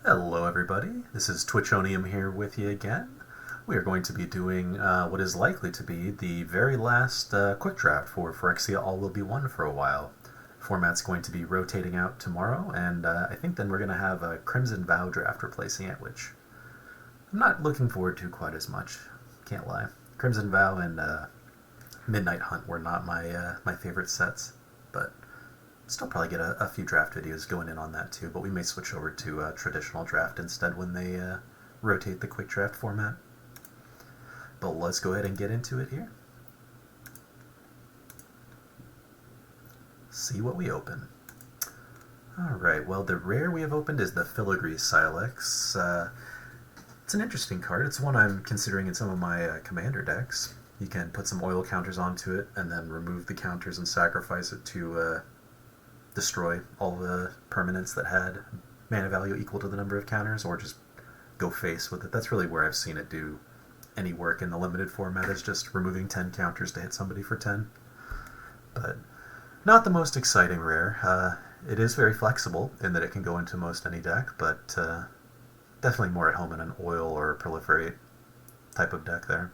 Hello everybody, this is Twitchonium here with you again. We are going to be doing what is likely to be the very last quick draft for Phyrexia All Will Be One for a while. Format's going to be rotating out tomorrow, and I think then we're going to have a Crimson Vow draft replacing it, which I'm not looking forward to quite as much, can't lie. Crimson Vow and Midnight Hunt were not my favorite sets, but still probably get a few draft videos going in on that too, but we may switch over to traditional draft instead when they rotate the quick draft format. But let's go ahead and get into it here. See what we open. Alright, well the rare we have opened is the Filigree Silex. It's an interesting card. It's one I'm considering in some of my commander decks. You can put some oil counters onto it and then remove the counters and sacrifice it to destroy all the permanents that had mana value equal to the number of counters, or just go face with it. That's really where I've seen it do any work in the limited format, is just removing 10 counters to hit somebody for 10. But not the most exciting rare. It is very flexible in that it can go into most any deck, but definitely more at home in an oil or proliferate type of deck there.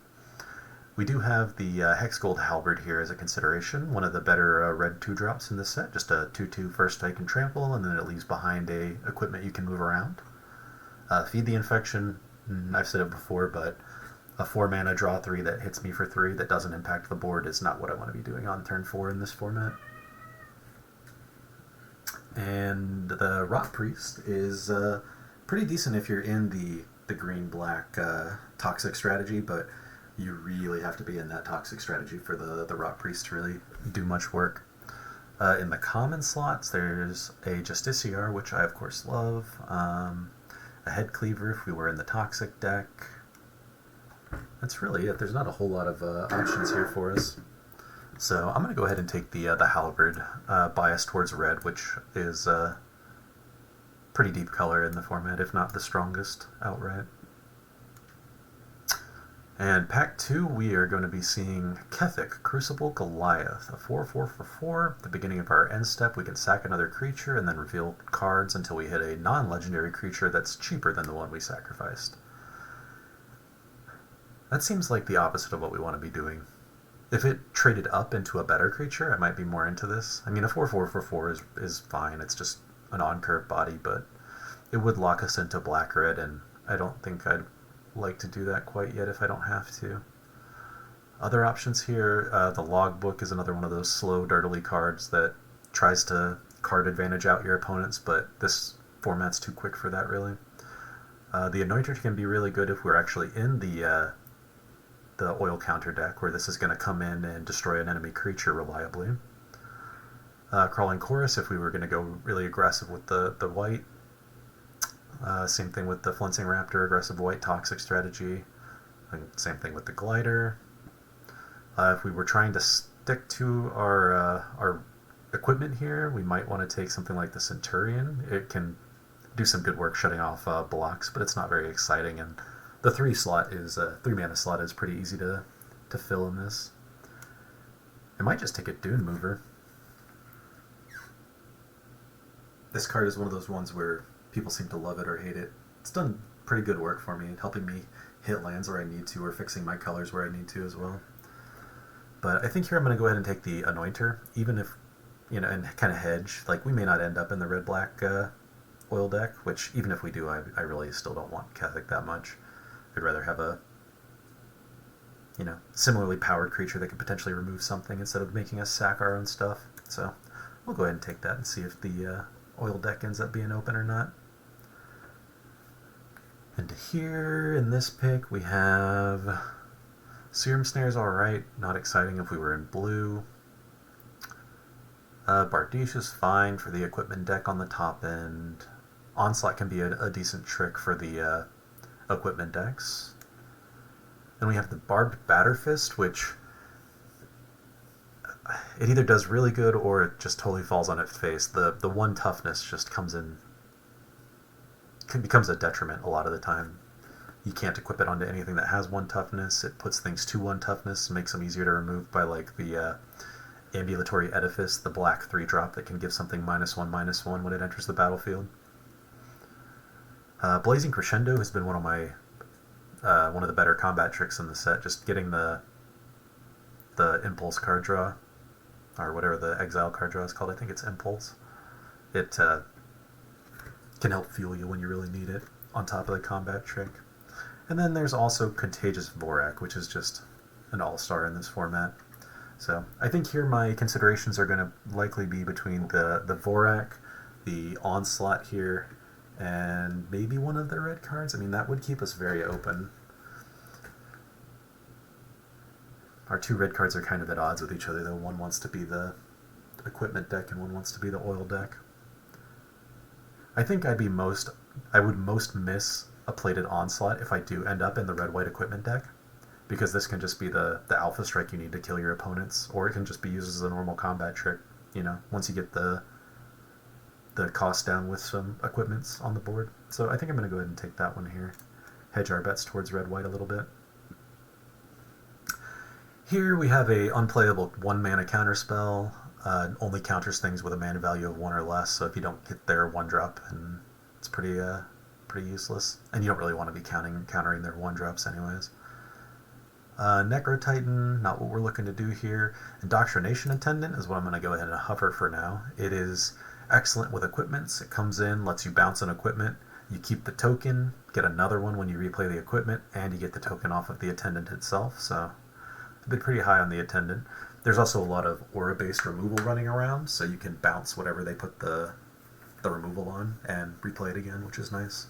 We do have the Hex Gold Halberd here as a consideration, one of the better red 2-drops in this set, just a 2/2 first strike and trample, and then it leaves behind a equipment you can move around. Feed the Infection, I've said it before, but a 4-mana draw 3 that hits me for 3 that doesn't impact the board is not what I want to be doing on turn 4 in this format. And the Rot Priest is pretty decent if you're in the green-black toxic strategy, but you really have to be in that toxic strategy for the Rot Priest to really do much work. In the common slots, there's a Justiciar, which I of course love, a Head Cleaver if we were in the toxic deck. That's really it. There's not a whole lot of options here for us. So I'm going to go ahead and take the Halberd, biased towards red, which is pretty deep color in the format, if not the strongest outright. And pack 2, we are going to be seeing Kethik, Crucible Goliath, a 4/4 for 4. At the beginning of our end step, we can sack another creature and then reveal cards until we hit a non-legendary creature that's cheaper than the one we sacrificed. That seems like the opposite of what we want to be doing. If it traded up into a better creature, I might be more into this. I mean, a 4/4 for 4 is fine. It's just an on-curve body, but it would lock us into black-red, and I don't think I'd like to do that quite yet if I don't have to. Other options here, the Logbook is another one of those slow, dirtily cards that tries to card advantage out your opponents, but this format's too quick for that, really. The Anointer can be really good if we're actually in the oil counter deck, where this is going to come in and destroy an enemy creature reliably. Crawling Chorus if we were going to go really aggressive with the white. Same thing with the Flencing Raptor, aggressive white toxic strategy. And same thing with the Glider. If we were trying to stick to our equipment here, we might want to take something like the Centurion. It can do some good work shutting off blocks, but it's not very exciting. And the 3-mana slot is pretty easy to fill in this. I might just take a Dune Mover. This card is one of those ones where people seem to love it or hate it. It's done pretty good work for me, helping me hit lands where I need to, or fixing my colors where I need to as well. But I think here I'm going to go ahead and take the Anointer, even if, and kind of hedge. Like, we may not end up in the red-black oil deck, which, even if we do, I really still don't want Kethik that much. I'd rather have a, similarly powered creature that could potentially remove something instead of making us sack our own stuff. So we'll go ahead and take that and see if the oil deck ends up being open or not. And here in this pick we have Serum Snare's alright, not exciting if we were in blue. Bardiche is fine for the equipment deck on the top end. Onslaught can be a decent trick for the equipment decks. Then we have the Barbed Batterfist, which it either does really good or it just totally falls on its face. The 1 toughness just becomes a detriment a lot of the time. You can't equip it onto anything that has 1 toughness. It puts things to 1 toughness, makes them easier to remove by, like, the Ambulatory Edifice, the black 3-drop that can give something -1/-1 when it enters the battlefield. Blazing Crescendo has been one of my one of the better combat tricks in the set. Just getting the impulse card draw, or whatever the exile card draw is called. I think it's impulse. It can help fuel you when you really need it, on top of the combat trick. And then there's also Contagious Vorak, which is just an all-star in this format. So I think here my considerations are going to likely be between the Vorak, the Onslaught here, and maybe one of the red cards. I mean, that would keep us very open. Our two red cards are kind of at odds with each other, though. One wants to be the equipment deck and one wants to be the oil deck. I think I would most miss a plated Onslaught if I do end up in the red-white equipment deck, because this can just be the alpha strike you need to kill your opponents, or it can just be used as a normal combat trick, you know, once you get the cost down with some equipments on the board. So I think I'm going to go ahead and take that one here. Hedge our bets towards red-white a little bit. Here we have a unplayable 1-mana counterspell. Only counters things with a mana value of 1 or less, so if you don't hit their 1-drop, and it's pretty useless. And you don't really want to be countering their 1-drops anyways. Necro Titan, not what we're looking to do here. Indoctrination Attendant is what I'm going to go ahead and hover for now. It is excellent with equipments. It comes in, lets you bounce an equipment. You keep the token, get another one when you replay the equipment, and you get the token off of the Attendant itself. So I've been pretty high on the Attendant. There's also a lot of aura-based removal running around, so you can bounce whatever they put the removal on and replay it again, which is nice.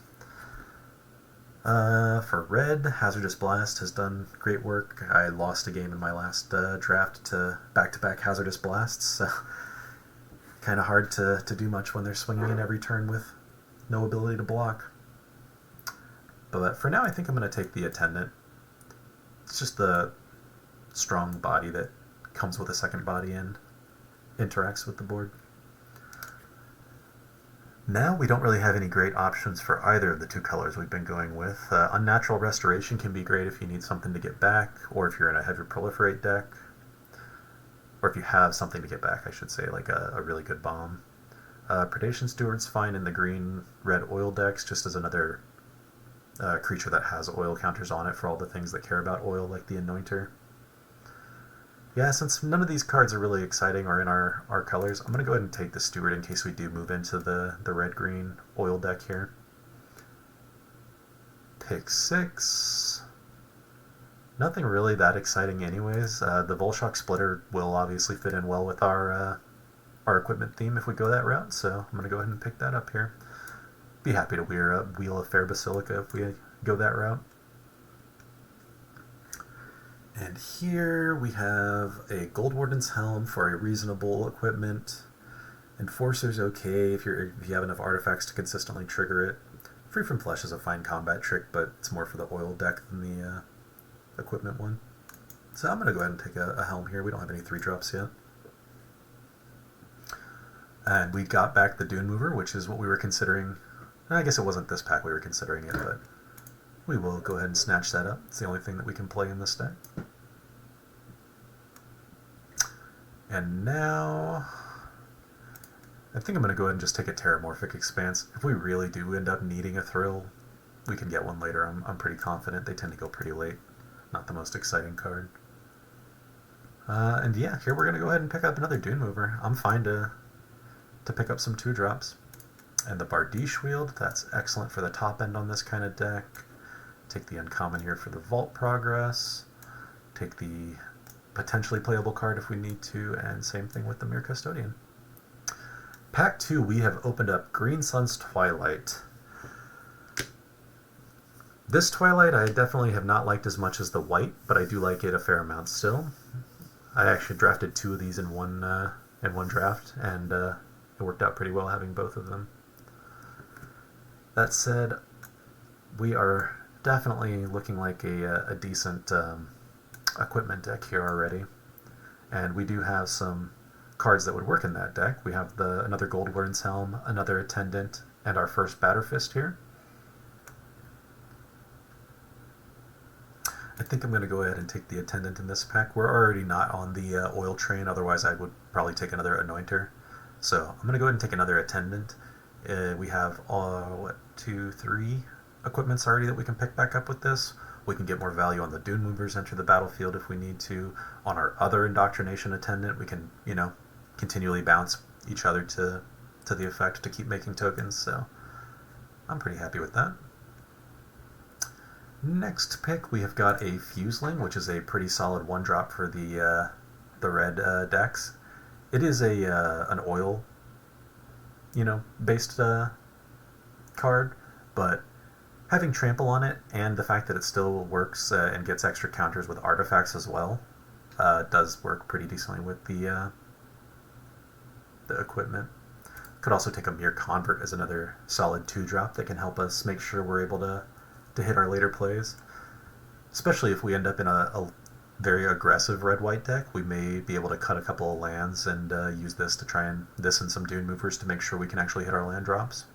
For red, Hazardous Blast has done great work. I lost a game in my last draft to back-to-back Hazardous Blasts, so kind of hard to do much when they're swinging in every turn with no ability to block. But for now, I think I'm going to take the Attendant. It's just the strong body that comes with a second body and interacts with the board. Now we don't really have any great options for either of the two colors we've been going with. Unnatural Restoration can be great if you need something to get back, or if you're in a heavy proliferate deck, or if you have something to get back, I should say, like a really good bomb. Predation Steward's fine in the green-red oil decks, just as another creature that has oil counters on it for all the things that care about oil, like the Anointer. Yeah, since none of these cards are really exciting or in our colors, I'm going to go ahead and take the Steward in case we do move into the red-green oil deck here. Pick 6. Nothing really that exciting anyways. The Volshock Splitter will obviously fit in well with our equipment theme if we go that route, so I'm going to go ahead and pick that up here. Be happy to wheel a Fair Basilica if we go that route. And here we have a Gold Warden's Helm for a reasonable equipment. Enforcer's okay if you have enough artifacts to consistently trigger it. Free from Flesh is a fine combat trick, but it's more for the oil deck than the equipment one. So I'm going to go ahead and take a Helm here. We don't have any 3-drops yet. And we got back the Dune Mover, which is what we were considering. I guess it wasn't this pack we were considering it, but we will go ahead and snatch that up. It's the only thing that we can play in this deck. And now I think I'm going to go ahead and just take a Terramorphic Expanse. If we really do end up needing a Thrill, we can get one later. I'm pretty confident. They tend to go pretty late. Not the most exciting card. And yeah, here we're going to go ahead and pick up another Dune Mover. I'm fine to pick up some 2-drops. And the Bardiche Wield, that's excellent for the top end on this kind of deck. Take the uncommon here for the Vault Progress. Take the potentially playable card if we need to, and same thing with the Mere Custodian. Pack 2, we have opened up Green Sun's Twilight. This Twilight I definitely have not liked as much as the white, but I do like it a fair amount still. I actually drafted 2 of these in one draft, and it worked out pretty well having both of them. That said, we are definitely looking like a decent equipment deck here already, and we do have some cards that would work in that deck. We have another Gold Warden's Helm, another Attendant, and our first Batterfist here. I think I'm going to go ahead and take the Attendant in this pack. We're already not on the oil train, otherwise I would probably take another Anointer. So I'm going to go ahead and take another Attendant, We have, two, three equipments already that we can pick back up with this. We can get more value on the Dune Movers enter the battlefield if we need to. On our other Indoctrination Attendant, we can, continually bounce each other to the effect to keep making tokens, so I'm pretty happy with that. Next pick, we have got a Fuseling, which is a pretty solid one-drop for the red decks. It is an oil, based card, but having trample on it and the fact that it still works and gets extra counters with artifacts as well does work pretty decently with the equipment. Could also take a Mere Convert as another solid 2-drop that can help us make sure we're able to hit our later plays. Especially if we end up in a very aggressive red-white deck, we may be able to cut a couple of lands and use this to try and and some Dune Movers to make sure we can actually hit our land drops.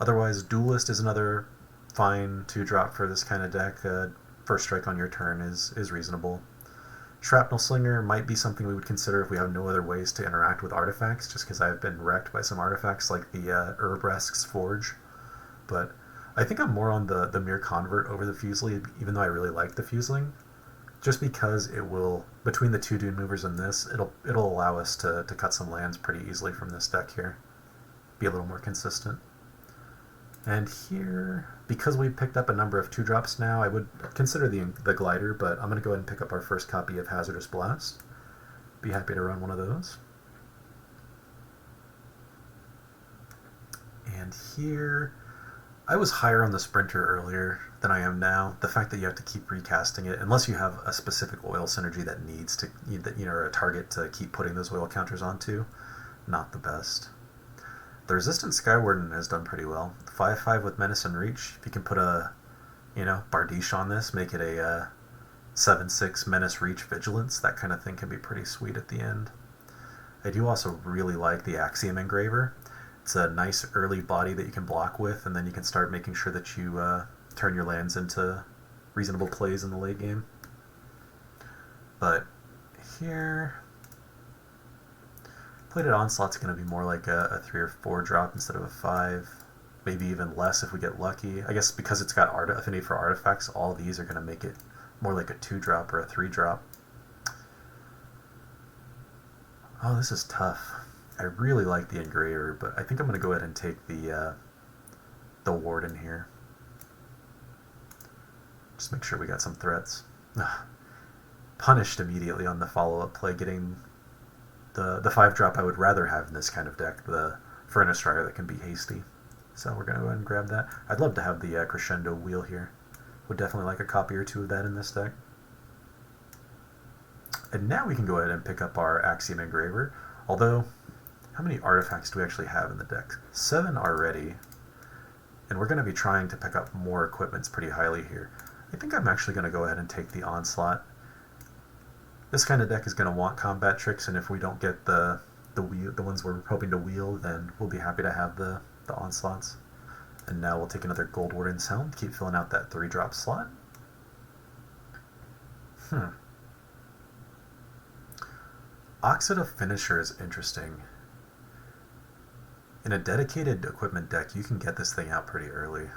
Otherwise, Duelist is another fine 2-drop for this kind of deck. First strike on your turn is reasonable. Shrapnel Slinger might be something we would consider if we have no other ways to interact with artifacts, just because I've been wrecked by some artifacts like the Urbresk's Forge. But I think I'm more on the Mere Convert over the Fuseling, even though I really like the Fuseling. Just because it will, between the two Dune Movers and this, it'll allow us to cut some lands pretty easily from this deck here. Be a little more consistent. And here, because we picked up a number of 2-drops now, I would consider the Glider, but I'm going to go ahead and pick up our first copy of Hazardous Blast. Be happy to run one of those. And here, I was higher on the Sprinter earlier than I am now. The fact that you have to keep recasting it, unless you have a specific oil synergy that needs to, or a target to keep putting those oil counters onto, not the best. The Resistant Skywarden has done pretty well. 5/5 with Menace and Reach. If you can put a, Bardiche on this, make it a 7/6 Menace, Reach, Vigilance, that kind of thing can be pretty sweet at the end. I do also really like the Axiom Engraver. It's a nice early body that you can block with, and then you can start making sure that you turn your lands into reasonable plays in the late game. But here, Plated Onslaught's going to be more like a 3 or 4 drop instead of a 5, maybe even less if we get lucky. I guess because it's got affinity for artifacts, all these are going to make it more like a 2-drop or a 3-drop. Oh, this is tough. I really like the Engraver, but I think I'm going to go ahead and take the Warden here. Just make sure we got some threats. Punished immediately on the follow-up play, getting the 5-drop I would rather have in this kind of deck, the Furnace Strider that can be hasty. So we're going to go ahead and grab that. I'd love to have the Crescendo Wheel here. Would definitely like a copy or two of that in this deck. And now we can go ahead and pick up our Axiom Engraver, although how many artifacts do we actually have in the deck? 7 already, and we're going to be trying to pick up more equipments pretty highly here. I think I'm actually going to go ahead and take the Onslaught. This kind of deck is going to want combat tricks, and if we don't get the ones we're hoping to wheel, then we'll be happy to have the Onslaughts. And now we'll take another Gold Warden's Helm, keep filling out that 3-drop slot. Oxida Finisher is interesting. In a dedicated equipment deck, you can get this thing out pretty early.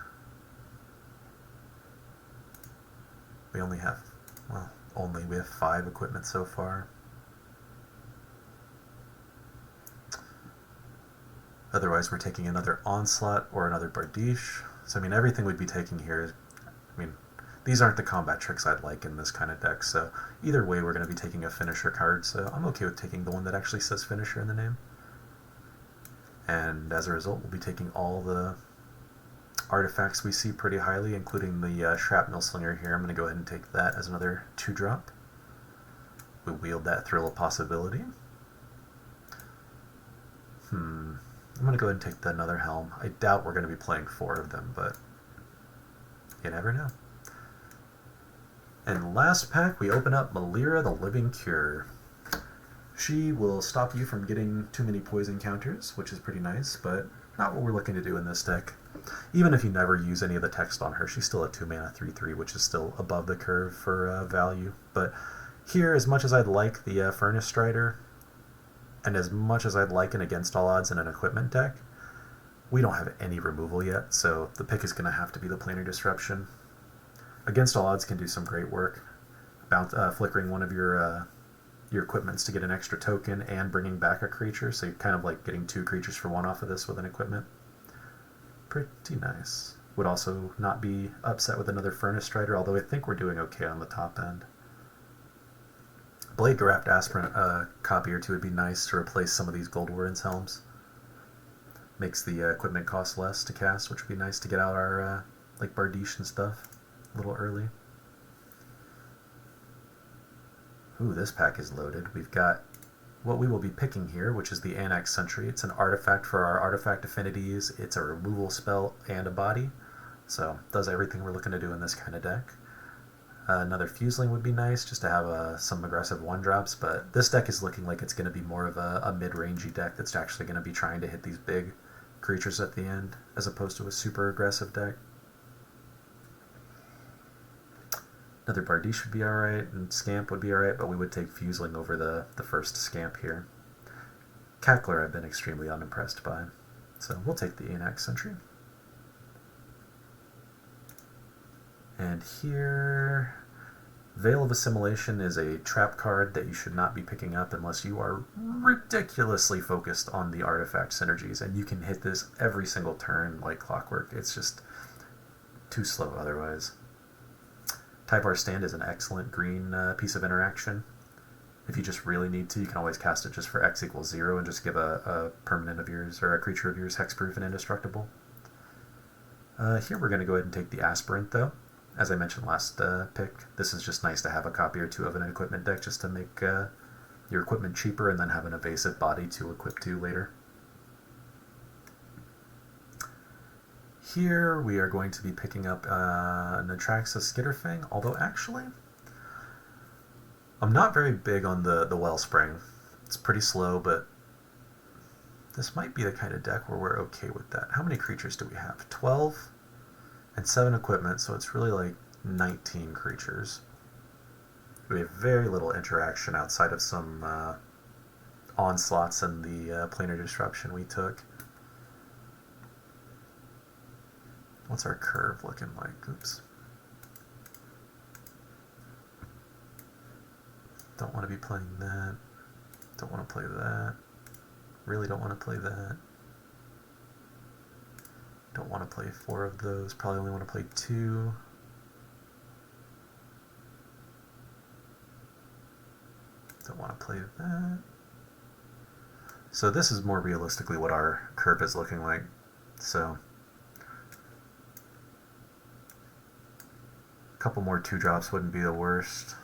We only have, we have 5 equipment so far. Otherwise, we're taking another Onslaught or another Bardiche. So, everything we'd be taking here, these aren't the combat tricks I'd like in this kind of deck, so either way we're going to be taking a Finisher card, so I'm okay with taking the one that actually says Finisher in the name. And as a result, we'll be taking all the artifacts we see pretty highly, including the Shrapnel Slinger here. I'm going to go ahead and take that as another 2-drop. We wield that Thrill of Possibility. I'm going to go ahead and take another Helm. I doubt we're going to be playing 4 of them, but you never know. And last pack, we open up Malira the Living Cure. She will stop you from getting too many poison counters, which is pretty nice, but not what we're looking to do in this deck. Even if you never use any of the text on her, she's still a 2-mana 3/3, which is still above the curve for value. But here, as much as I'd like the Furnace Strider, and as much as I'd like an Against All Odds in an equipment deck, We don't have any removal yet, so the pick is going to have to be the Planar Disruption. Against All Odds can do some great work. Flickering one of your equipments to get an extra token and bringing back a creature, so you're kind of like getting 2 creatures for 1 off of this with an equipment. Pretty nice. Would also not be upset with another Furnace Strider, although I think we're doing okay on the top end. Blade Graft Aspirant copy or 2 would be nice to replace some of these Gold Warren's Helms. Makes the equipment cost less to cast, which would be nice to get out our like Bardiche and stuff a little early. Ooh, this pack is loaded. We've got what we will be picking here, which is the Annex Sentry. It's an artifact for our artifact affinities. It's a removal spell and a body, so does everything we're looking to do in this kind of deck. Another Fuseling would be nice, just to have some aggressive 1-drops, but this deck is looking like it's going to be more of a mid-rangey deck that's actually going to be trying to hit these big creatures at the end, as opposed to a super aggressive deck. Another Bardiche would be alright, and Scamp would be alright, but we would take Fuseling over the first Scamp here. Cackler I've been extremely unimpressed by, so we'll take the Annex Sentry. And here, Veil of Assimilation is a trap card that you should not be picking up unless you are ridiculously focused on the artifact synergies, and you can hit this every single turn like clockwork. It's just too slow otherwise. Tyvar Stand is an excellent green piece of interaction. If you just really need to, you can always cast it just for X = 0 and just give a permanent of yours, or a creature of yours, hexproof and indestructible. Here we're going to go ahead and take the Aspirant, though. As I mentioned last pick, this is just nice to have a copy or 2 of an equipment deck just to make your equipment cheaper and then have an evasive body to equip to later. Here we are going to be picking up Natraxa Skitterfang, although actually I'm not very big on the Wellspring. It's pretty slow, but this might be the kind of deck where we're okay with that. How many creatures do we have? 12 and 7 equipment, so it's really like 19 creatures. We have very little interaction outside of some onslaughts and the Planar Disruption we took. What's our curve looking like? Oops. Don't want to be playing that. Don't want to play that. Really don't want to play that. Don't want to play 4 of those. Probably only want to play 2. Don't want to play that. So this is more realistically what our curve is looking like. So a couple more 2-drops wouldn't be the worst.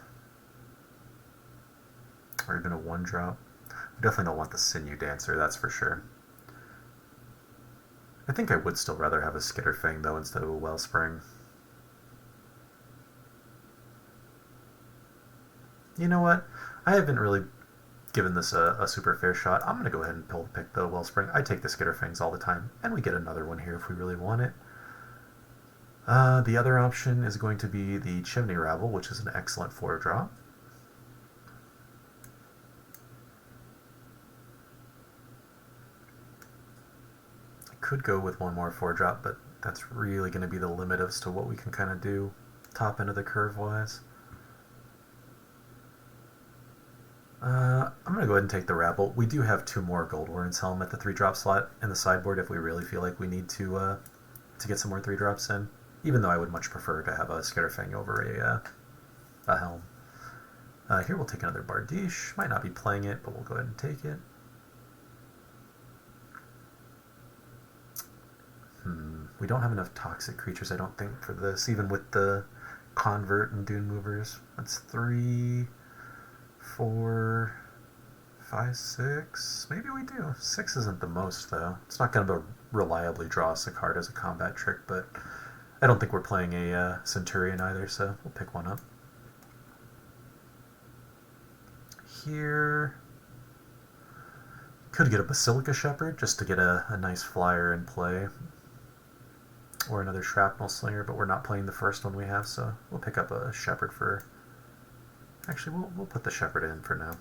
Or even a 1-drop. We definitely don't want the Sinew Dancer, that's for sure. I think I would still rather have a Skitterfang, though, instead of a Wellspring. You know what? I haven't really given this a super fair shot. I'm going to go ahead and pick the Wellspring. I take the Skitterfangs all the time, and we get another one here if we really want it. The other option is going to be the Chimney Rabble, which is an excellent 4-drop. Could go with one more 4-drop, but that's really going to be the limit as to what we can kind of do top end of the curve wise. I'm going to go ahead and take the Rabble. We do have 2 more Gold Warren's Helm at the 3-drop slot in the sideboard if we really feel like we need to get some more 3-drops in, even though I would much prefer to have a Skitterfang over a Helm. Here we'll take another Bardiche. Might not be playing it, but we'll go ahead and take it. We don't have enough toxic creatures, I don't think, for this, even with the Convert and Dune Movers. That's 3, 4, 5, 6. Maybe we do. 6 isn't the most, though. It's not going to reliably draw us a card as a combat trick, but I don't think we're playing a Centurion either, so we'll pick one up. Here, could get a Basilica Shepherd just to get a nice flyer in play. Or another Shrapnel Slinger, but we're not playing the first one we have, so we'll pick up a Shepherd for... Actually, we'll put the Shepherd in for now.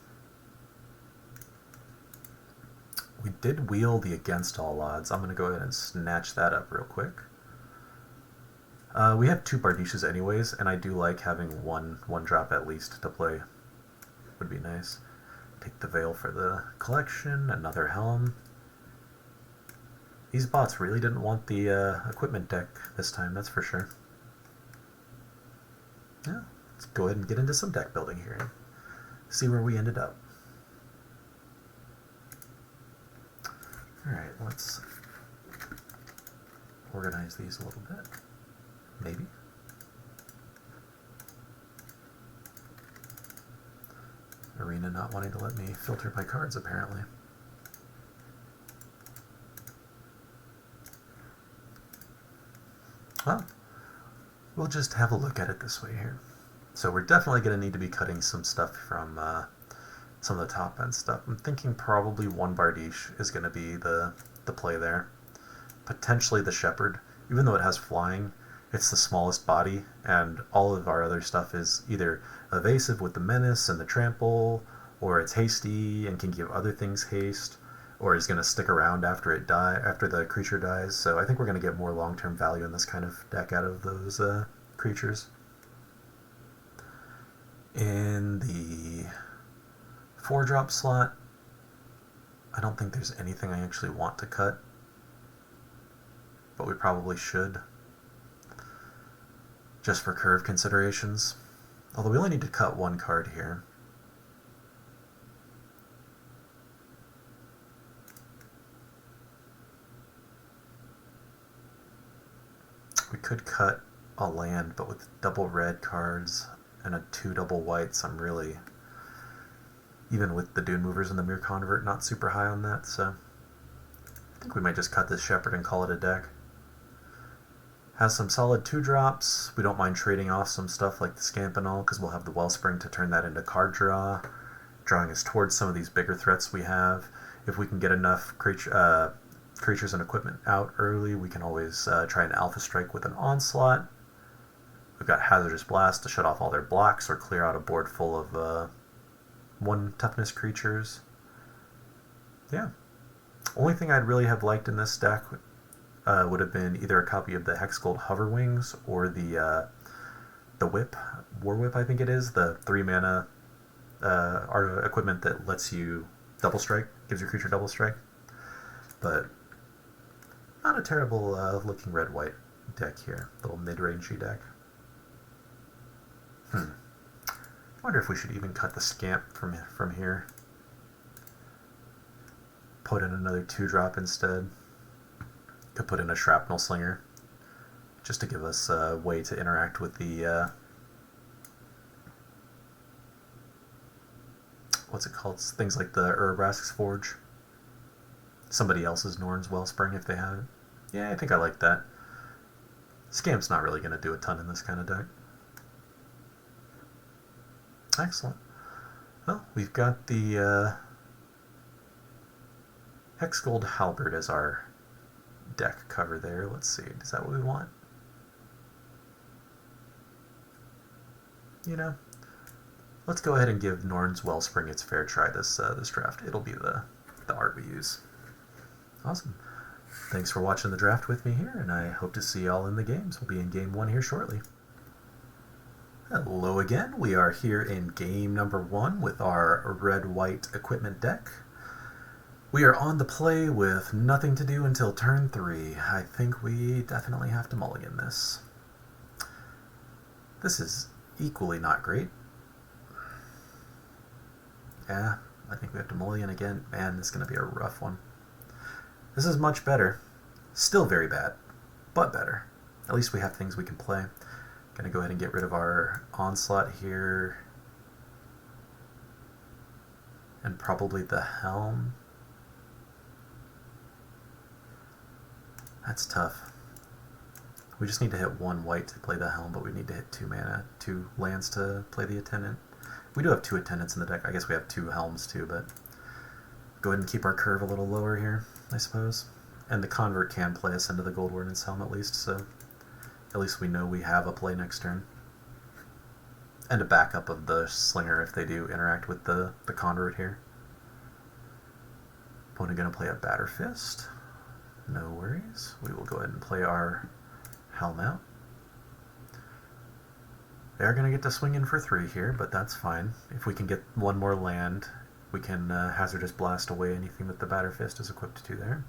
We did wheel the against all odds. I'm going to go ahead and snatch that up real quick. We have 2 Bardishes anyways, and I do like having one drop at least to play. Would be nice. Take the Veil for the collection, another Helm. These bots really didn't want the equipment deck this time, that's for sure. Yeah, let's go ahead and get into some deck building here and see where we ended up. Alright, let's organize these a little bit. Maybe. Arena not wanting to let me filter my cards, apparently. Well, we'll just have a look at it this way here. So we're definitely going to need to be cutting some stuff from some of the top end stuff. I'm thinking probably 1 Bardiche is going to be the play there. Potentially the Shepherd. Even though it has flying, it's the smallest body, and all of our other stuff is either evasive with the Menace and the Trample, or it's hasty and can give other things haste, or is going to stick around after the creature dies. So I think we're going to get more long-term value in this kind of deck out of those creatures. In the 4-drop slot, I don't think there's anything I actually want to cut, but we probably should, just for curve considerations. Although we only need to cut 1 card here. We could cut a land, but with double red cards and 2 double whites, I'm really, even with the Dune Movers and the Mirror Convert, not super high on that, so I think we might just cut this Shepherd and call it a deck. Has some solid 2-drops. We don't mind trading off some stuff like the Scamp and all, because we'll have the Wellspring to turn that into card draw, drawing us towards some of these bigger threats we have. If we can get enough creatures and equipment out early, we can always try an Alpha Strike with an Onslaught. We've got Hazardous Blast to shut off all their blocks or clear out a board full of 1 toughness creatures. Yeah. Only thing I'd really have liked in this deck would have been either a copy of the Hexgold Hoverwings or the Whip, War Whip I think it is, the 3-mana art equipment that lets you double strike, gives your creature double strike. But not a terrible looking red-white deck here, little mid-rangey deck. I wonder if we should even cut the Scamp from here. Put in another 2-drop instead. Could put in a Shrapnel Slinger, just to give us a way to interact with the, what's it called? Things like the Urabrask's Forge. Somebody else's Norn's Wellspring if they have it. Yeah, I think I like that. Scamp's not really going to do a ton in this kind of deck. Excellent. Well, we've got the Hexgold Halberd as our deck cover there. Let's see, is that what we want? You know, let's go ahead and give Norn's Wellspring its fair try this draft. It'll be the art we use. Awesome. Thanks for watching the draft with me here, and I hope to see y'all in the games. We'll be in game 1 here shortly. Hello again. We are here in game number 1 with our red-white equipment deck. We are on the play with nothing to do until turn 3. I think we definitely have to mulligan this. This is equally not great. Yeah, I think we have to mulligan again. Man, this is going to be a rough one. This is much better. Still very bad, but better. At least we have things we can play. Gonna go ahead and get rid of our Onslaught here. And probably the Helm. That's tough. We just need to hit 1 white to play the Helm, but we need to hit 2 mana, 2 lands to play the Attendant. We do have 2 Attendants in the deck. I guess we have 2 Helms too, but go ahead and keep our curve a little lower here, I suppose. And the Convert can play us into the Gold Warden's Helm at least, so at least we know we have a play next turn. And a backup of the Slinger if they do interact with the Convert here. Opponent going to play a Batter Fist. No worries. We will go ahead and play our Helm out. They are going to get to swing in for 3 here, but that's fine. If we can get one more land, we can Hazardous Blast away anything that the Batter Fist is equipped to there.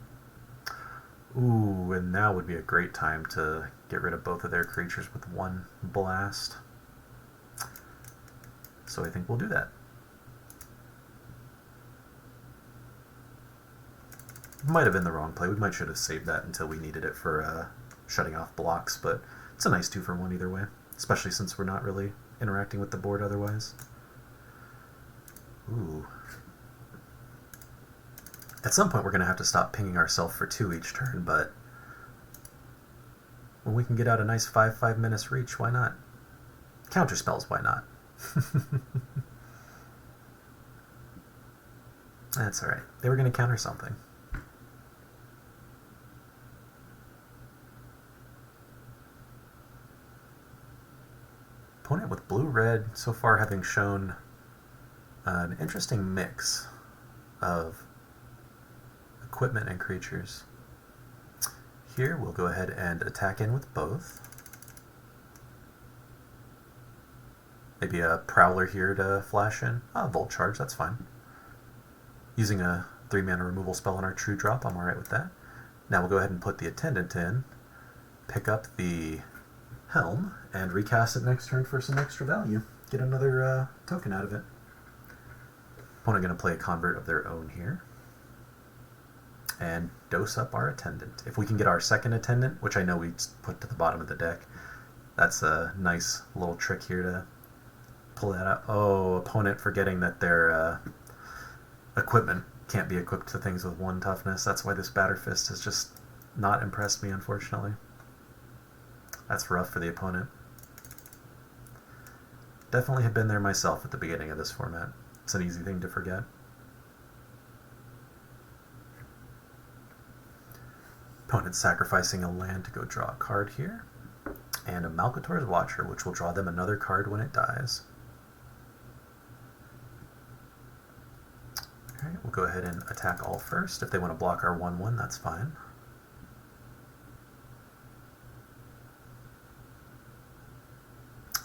Ooh, and now would be a great time to get rid of both of their creatures with 1 blast. So I think we'll do that. Might have been the wrong play. We might should have saved that until we needed it for shutting off blocks, but it's a nice 2-for-1 either way, especially since we're not really interacting with the board otherwise. Ooh. At some point we're going to have to stop pinging ourselves for 2 each turn, but when we can get out a nice 5/5 Menace Reach, why not? Counter spells, why not? That's alright. They were going to counter something. Opponent with blue-red so far having shown an interesting mix of equipment and creatures. Here we'll go ahead and attack in with both. Maybe a Prowler here to flash in. Volt Charge, that's fine. Using a 3-mana removal spell on our True Drop, I'm alright with that. Now we'll go ahead and put the Attendant in, pick up the Helm, and recast it next turn for some extra value. Get another token out of it. Opponent going to play a Convert of their own here. And dose up our Attendant. If we can get our second Attendant, which I know we put to the bottom of the deck, that's a nice little trick here to pull that out. Oh, opponent forgetting that their equipment can't be equipped to things with 1 toughness. That's why this Batter Fist has just not impressed me, unfortunately. That's rough for the opponent. Definitely have been there myself at the beginning of this format. It's an easy thing to forget. Opponent sacrificing a land to go draw a card here. And a Malcator's Watcher, which will draw them another card when it dies. Alright, we'll go ahead and attack all first. If they want to block our 1/1, that's fine.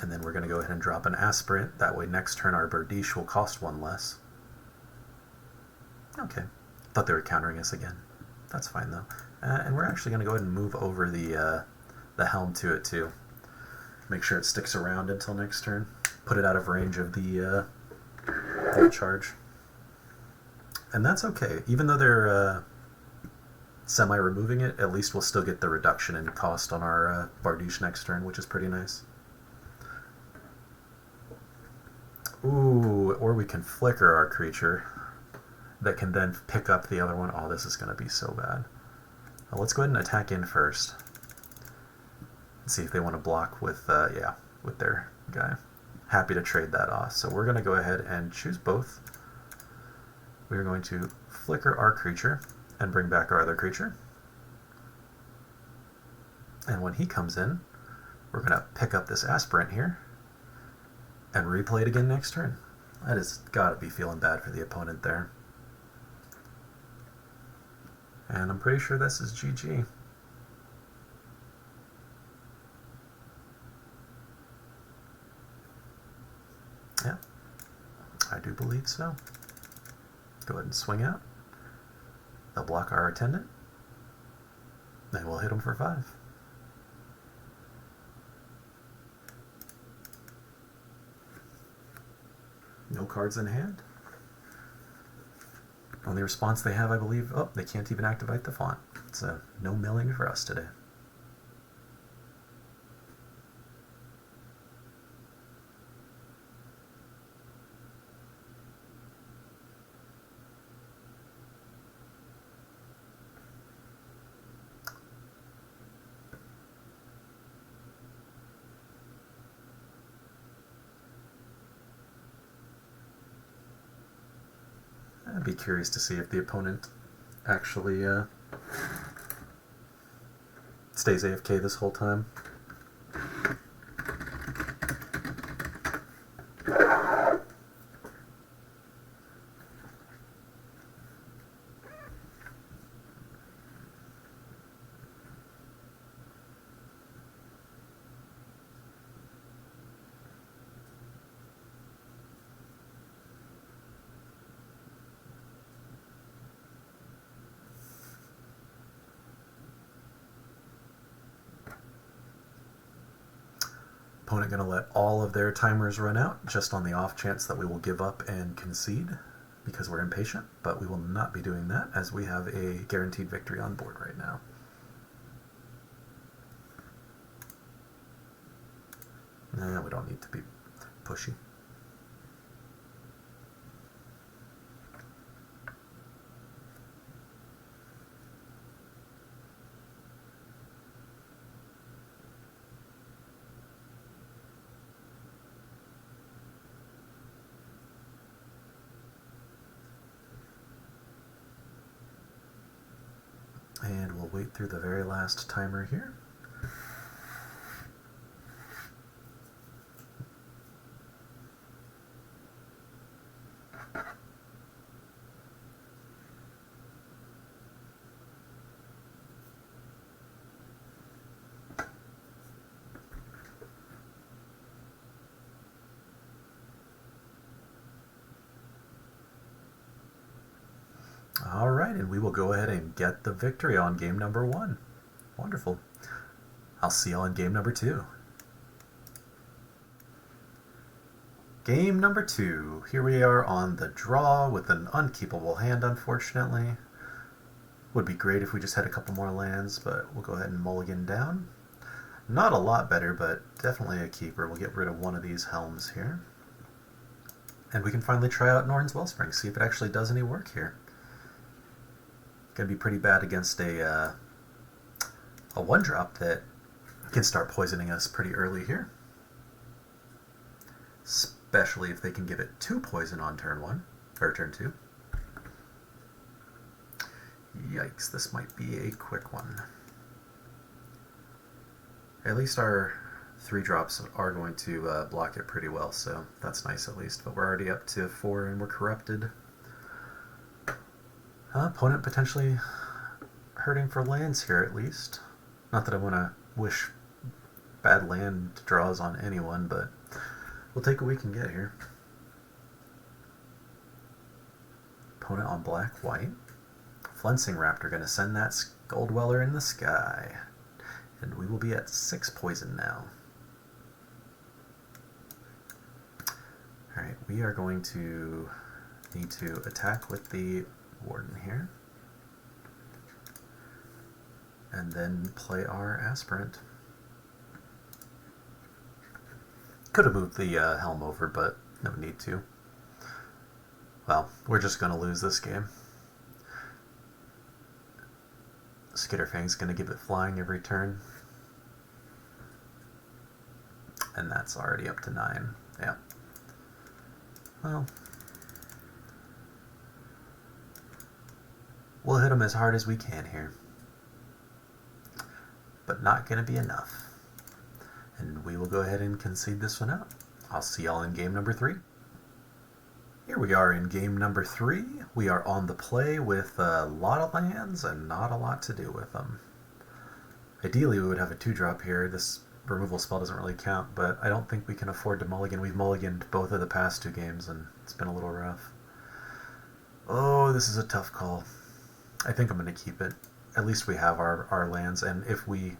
And then we're going to go ahead and drop an Aspirant. That way next turn our Bardiche will cost 1 less. Okay. Thought they were countering us again. That's fine though. And we're actually going to go ahead and move over the Helm to it too. Make sure it sticks around until next turn. Put it out of range of the Volt Charge. And that's okay. Even though they're semi-removing it, at least we'll still get the reduction in cost on our Bardiche next turn, which is pretty nice. Ooh, or we can flicker our creature that can then pick up the other one. Oh, this is going to be so bad. Well, let's go ahead and attack in first. Let's see if they want to block with, yeah, with their guy. Happy to trade that off. So we're going to go ahead and choose both. We're going to flicker our creature and bring back our other creature. And when he comes in, we're going to pick up this Aspirant here and replay it again next turn. That has got to be feeling bad for the opponent there. And I'm pretty sure this is GG. Yeah, I do believe so. Go ahead and swing out. They'll block our Attendant. Then we'll hit them for 5. No cards in hand. Only response they have, I believe, oh, they can't even activate the font. It's a no milling for us today. I'd be curious to see if the opponent actually stays AFK this whole time. Opponent going to let all of their timers run out, just on the off chance that we will give up and concede because we're impatient, but we will not be doing that as we have a guaranteed victory on board right now. Nah, we don't need to be pushy. And we'll wait through the very last timer here. All right, and we will go ahead and get the victory on game number 1. Wonderful. I'll see y'all in game number 2. Game number 2. Here we are on the draw with an unkeepable hand, unfortunately. Would be great if we just had a couple more lands, but we'll go ahead and mulligan down. Not a lot better, but definitely a keeper. We'll get rid of one of these helms here. And we can finally try out Norn's Wellspring, see if it actually does any work here. Going to be pretty bad against a 1-drop that can start poisoning us pretty early here. Especially if they can give it 2 poison on turn 1, or turn 2. Yikes, this might be a quick one. At least our 3-drops are going to block it pretty well, so that's nice at least. But we're already up to 4 and we're corrupted. Opponent potentially hurting for lands here at least. Not that I want to wish bad land draws on anyone, but we'll take what we can get here. Opponent on black-white. Flensing Raptor going to send that Skull Dweller in the sky. And we will be at 6 poison now. Alright, we are going to need to attack with the Warden here. And then play our Aspirant. Could have moved the helm over, but no need to. Well, we're just going to lose this game. Skitterfang's going to give it flying every turn. And that's already up to 9. Yeah. Well, we'll hit him as hard as we can here. But not going to be enough. And we will go ahead and concede this one out. I'll see y'all in game number 3. Here we are in game number 3. We are on the play with a lot of lands and not a lot to do with them. Ideally we would have a 2-drop here. This removal spell doesn't really count, but I don't think we can afford to mulligan. We've mulliganed both of the past 2 games and it's been a little rough. Oh, this is a tough call. I think I'm going to keep it. At least we have our lands, and if we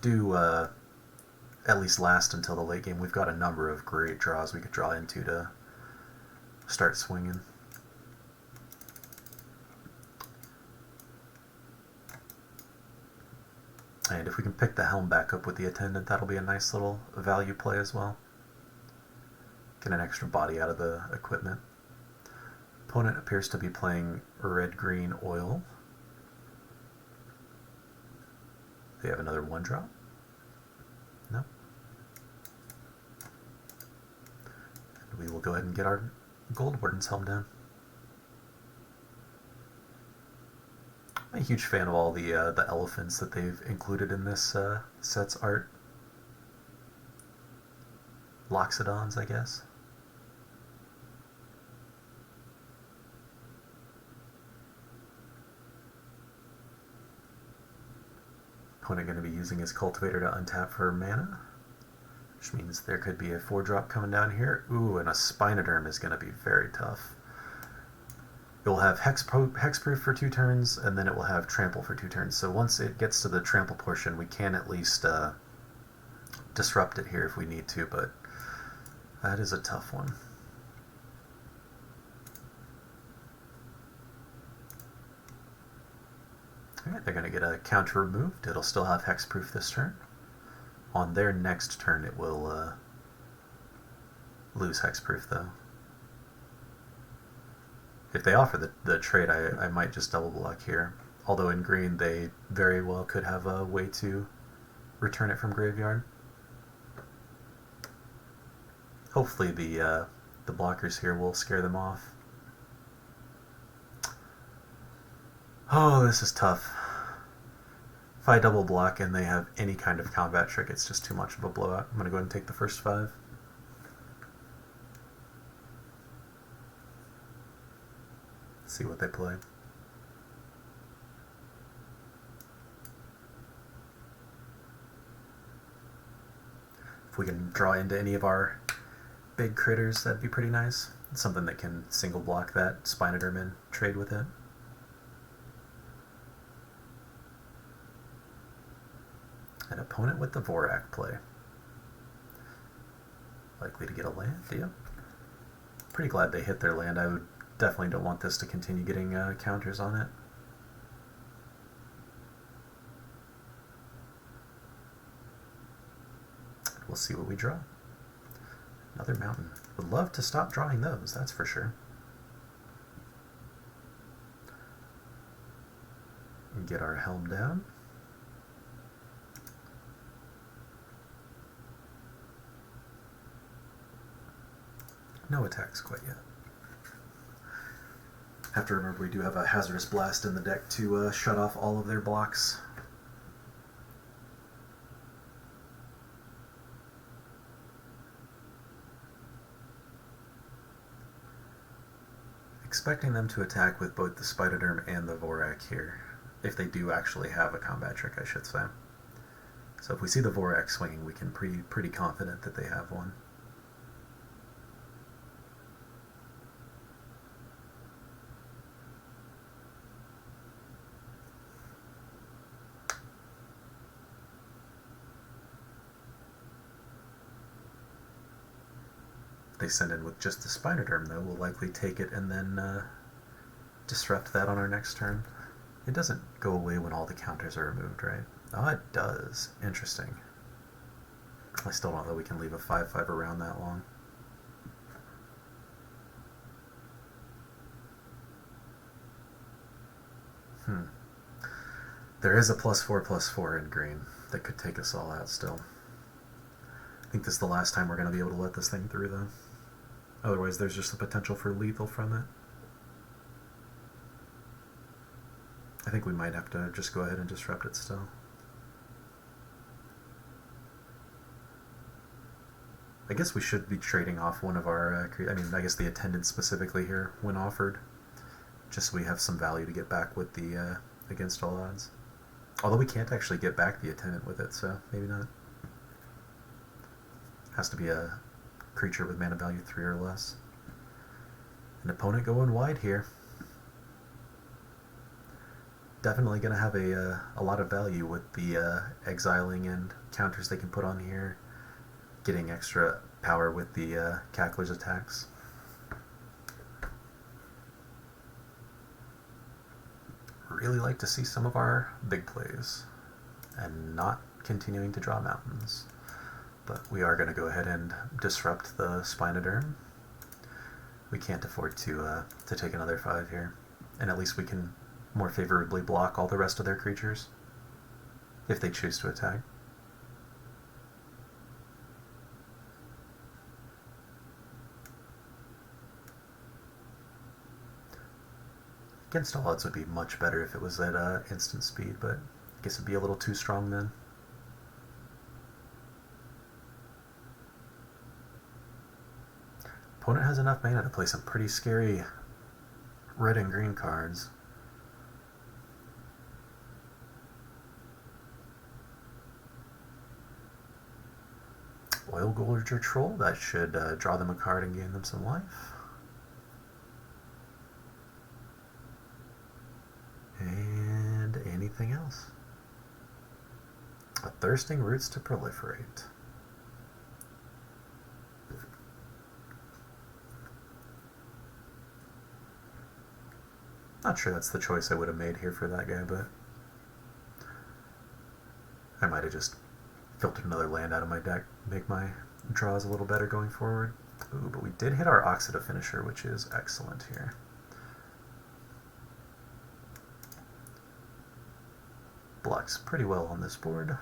do at least last until the late game, we've got a number of great draws we could draw into to start swinging. And if we can pick the helm back up with the Attendant, that'll be a nice little value play as well. Get an extra body out of the equipment. Opponent appears to be playing red-green oil. They have another 1-drop? No. And we will go ahead and get our Gold Warden's helm down. I'm a huge fan of all the elephants that they've included in this set's art. Loxodons, I guess. Opponent going to be using his Cultivator to untap for mana, which means there could be a 4-drop coming down here. Ooh, and a Spinoderm is going to be very tough. It will have Hexproof for 2 turns, and then it will have Trample for 2 turns. So once it gets to the Trample portion, we can at least disrupt it here if we need to, but that is a tough one. Alright, they're going to get a counter removed. It'll still have hexproof this turn. On their next turn it will lose hexproof though. If they offer the trade, I might just double block here. Although in green they very well could have a way to return it from graveyard. Hopefully the blockers here will scare them off. Oh, this is tough. If I double block and they have any kind of combat trick, it's just too much of a blowout. I'm going to go ahead and take the first 5. See what they play. If we can draw into any of our big critters, that'd be pretty nice. It's something that can single block that Spinoderm and trade with it. An opponent with the Vorak play. Likely to get a land, yeah. Pretty glad they hit their land. I would definitely don't want this to continue getting counters on it. We'll see what we draw. Another mountain. Would love to stop drawing those, that's for sure. And get our helm down. No attacks quite yet. Have to remember we do have a Hazardous Blast in the deck to shut off all of their blocks. Expecting them to attack with both the Spinoderm and the Vorak here. If they do actually have a combat trick, I should say. So if we see the Vorak swinging, we can be pretty confident that they have one. They send in with just the Spinoderm, though, we'll likely take it and then disrupt that on our next turn. It doesn't go away when all the counters are removed, right? Oh, it does. Interesting. I still don't know that we can leave a 5/5 around that long. There is a +4/+4 in green that could take us all out still. I think this is the last time we're going to be able to let this thing through, though. Otherwise, there's just the potential for lethal from it. I think we might have to just go ahead and disrupt it still. I guess we should be trading off one of our, I guess the Attendant specifically here, when offered. Just so we have some value to get back with the Against All Odds. Although we can't actually get back the Attendant with it, so maybe not. Has to be a creature with mana value 3 or less. An opponent going wide here. Definitely going to have a lot of value with the exiling and counters they can put on here. Getting extra power with the Cackler's attacks. Really like to see some of our big plays. And not continuing to draw mountains. But we are going to go ahead and disrupt the Spinoderm. We can't afford to take another 5 here. And at least we can more favorably block all the rest of their creatures. If they choose to attack. Against All Odds would be much better if it was at instant speed, but I guess it'd be a little too strong then. Opponent has enough mana to play some pretty scary red and green cards. Oil Gorger Troll, that should draw them a card and gain them some life. And anything else? A Thirsting Roots to Proliferate. Not sure that's the choice I would have made here for that guy, but I might have just filtered another land out of my deck, make my draws a little better going forward. Ooh, but we did hit our Oxida finisher, which is excellent here. Blocks pretty well on this board.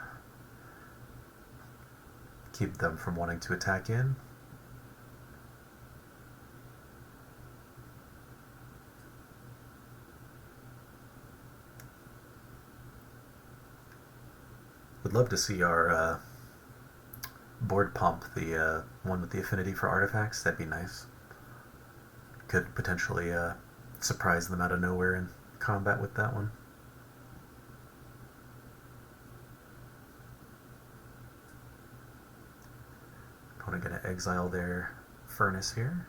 Keep them from wanting to attack in. Would love to see our board pump, the one with the affinity for artifacts. That'd be nice. Could potentially surprise them out of nowhere in combat with that one. Opponent going to exile their Furnace here.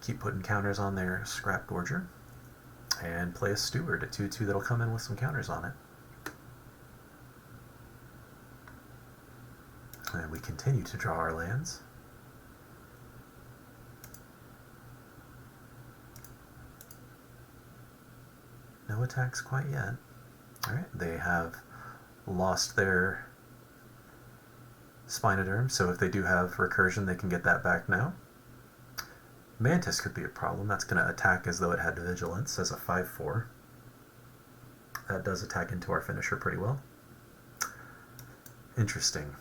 Keep putting counters on their Scrap Gorger. And play a Steward, a 2/2 that'll come in with some counters on it. And we continue to draw our lands. No attacks quite yet. Alright, they have lost their Spinoderm, so if they do have Recursion, they can get that back now. Mantis could be a problem. That's going to attack as though it had Vigilance as a 5/4. That does attack into our finisher pretty well. Interesting.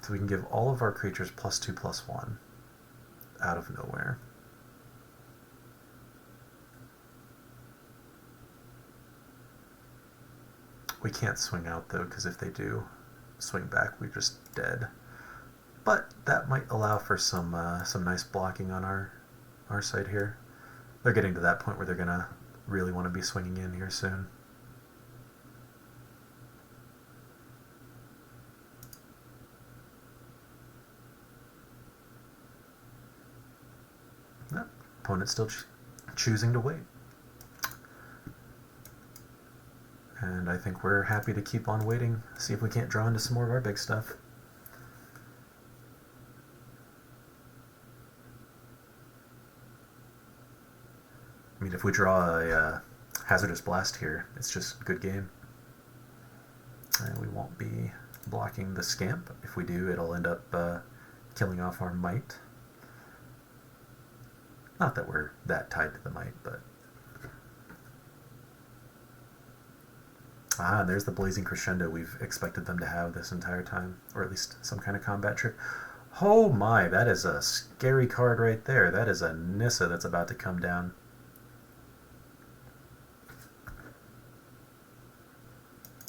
So we can give all of our creatures +2/+1 out of nowhere. We can't swing out though, because if they do swing back, we're just dead. But that might allow for some nice blocking on our side here. They're getting to that point where they're gonna really want to be swinging in here soon. Nope. Opponent's still choosing to wait. And I think we're happy to keep on waiting, see if we can't draw into some more of our big stuff. I mean, if we draw a Hazardous Blast here, it's just good game. And we won't be blocking the Scamp. If we do, it'll end up killing off our Might. Not that we're that tied to the Might, but... Ah, there's the Blazing Crescendo we've expected them to have this entire time. Or at least some kind of combat trick. Oh my, that is a scary card right there. That is a Nissa that's about to come down.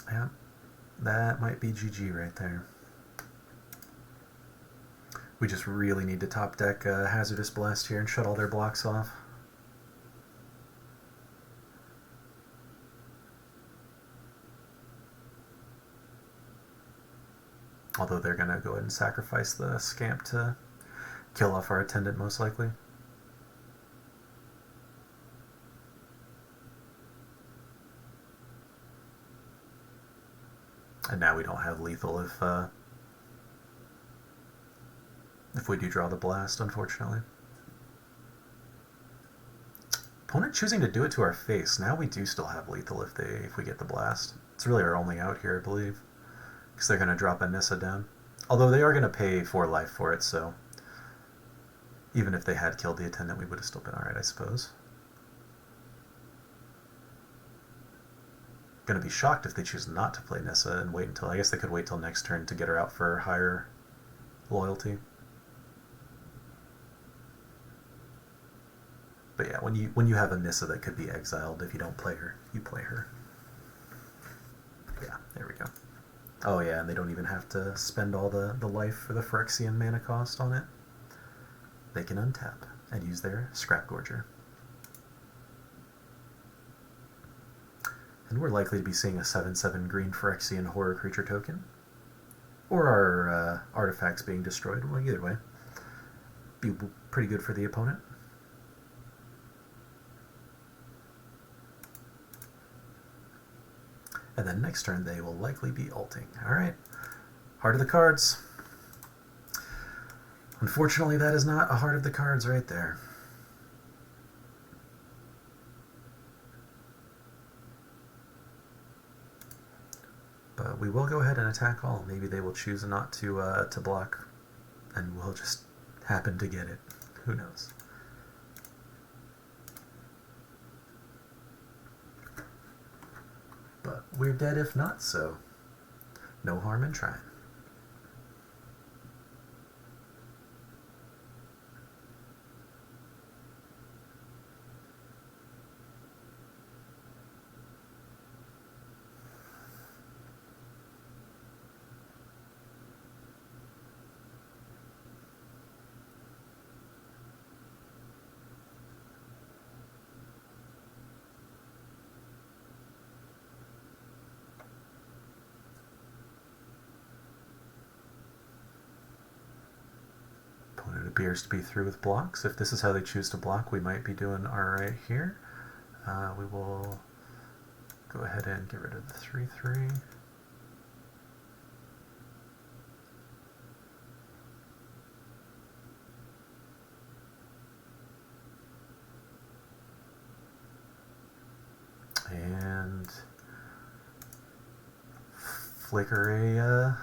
Yeah, that might be GG right there. We just really need to top deck Hazardous Blast here and shut all their blocks off. Although they're going to go ahead and sacrifice the Scamp to kill off our Attendant most likely. And now we don't have lethal if we do draw the Blast, unfortunately. Opponent choosing to do it to our face. Now we do still have lethal if we get the Blast. It's really our only out here, I believe. Because they're going to drop a Nissa down. Although they are going to pay 4 life for it, so even if they had killed the Attendant, we would have still been alright, I suppose. Going to be shocked if they choose not to play Nissa and wait until... I guess they could wait till next turn to get her out for higher loyalty. But yeah, when you have a Nissa that could be exiled, if you don't play her, you play her. Yeah, there we go. Oh yeah, and they don't even have to spend all the life for the Phyrexian mana cost on it. They can untap and use their Scrap Gorger. And we're likely to be seeing a 7/7 green Phyrexian horror creature token. Or our artifacts being destroyed. Well, either way. Be pretty good for the opponent. And then next turn they will likely be ulting. Alright. Heart of the Cards. Unfortunately, that is not a Heart of the Cards right there. But we will go ahead and attack all. Maybe they will choose not to block, and we'll just happen to get it. Who knows? But we're dead if not, so no harm in trying. Opponent appears to be through with blocks. If this is how they choose to block, we might be doing alright here. We will go ahead and get rid of the 3/3. And flicker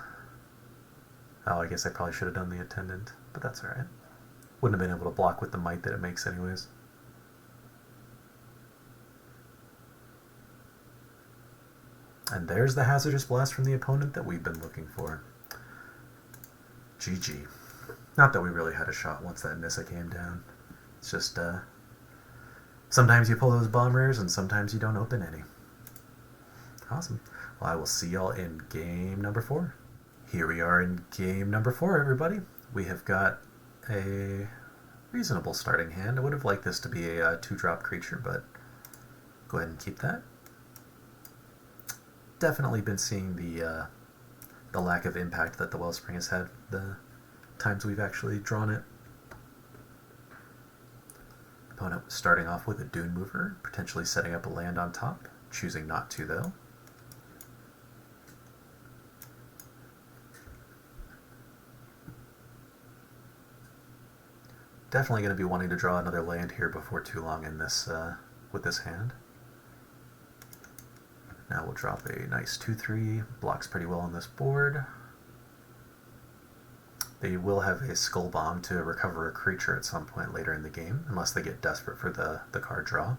oh, I guess I probably should have done the attendant, but that's alright. Wouldn't have been able to block with the might that it makes anyways. And there's the hazardous blast from the opponent that we've been looking for. GG. Not that we really had a shot once that Nissa came down. It's just, sometimes you pull those bombers and sometimes you don't open any. Awesome. Well, I will see y'all in game number 4. Here we are in game number 4, everybody. We have got a reasonable starting hand. I would have liked this to be a 2-drop creature, but go ahead and keep that. Definitely been seeing the lack of impact that the Wellspring has had the times we've actually drawn it. Opponent starting off with a Dune Mover, potentially setting up a land on top, choosing not to though. Definitely going to be wanting to draw another land here before too long in this with this hand. Now we'll drop a nice 2/3, blocks pretty well on this board. They will have a Skull Bomb to recover a creature at some point later in the game, unless they get desperate for the card draw.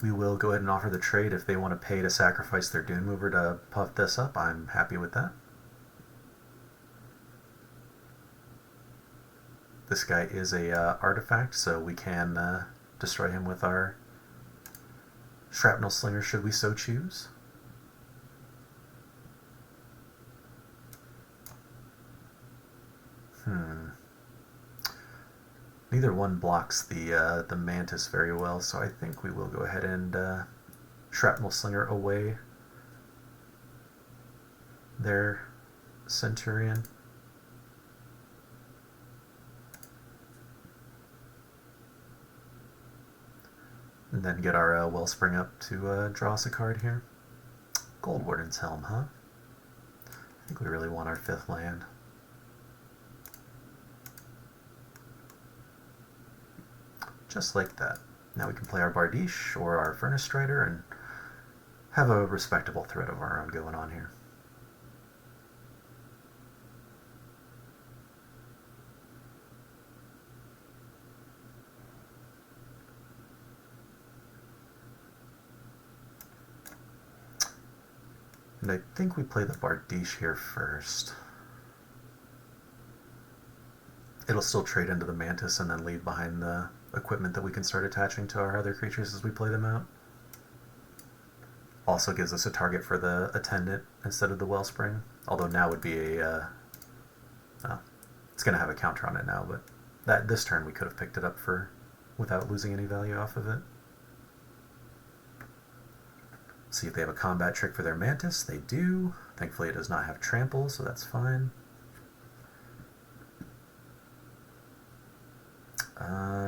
We will go ahead and offer the trade. If they want to pay to sacrifice their Dune Mover to puff this up, I'm happy with that. This guy is a artifact, so we can destroy him with our Shrapnel Slinger should we so choose. Neither one blocks the Mantis very well, so I think we will go ahead and Shrapnel Slinger away their Centurion. And then get our Wellspring up to draw us a card here. Gold Warden's Helm, huh? I think we really want our 5th land. Just like that. Now we can play our Bardiche or our Furnace Strider and have a respectable threat of our own going on here. And I think we play the Bardiche here first. It'll still trade into the Mantis and then leave behind the equipment that we can start attaching to our other creatures as we play them out. Also gives us a target for the Attendant instead of the Wellspring, although now would be a... it's going to have a counter on it now, but this turn we could have picked it up for without losing any value off of it. See if they have a combat trick for their Mantis. They do. Thankfully it does not have trample, so that's fine.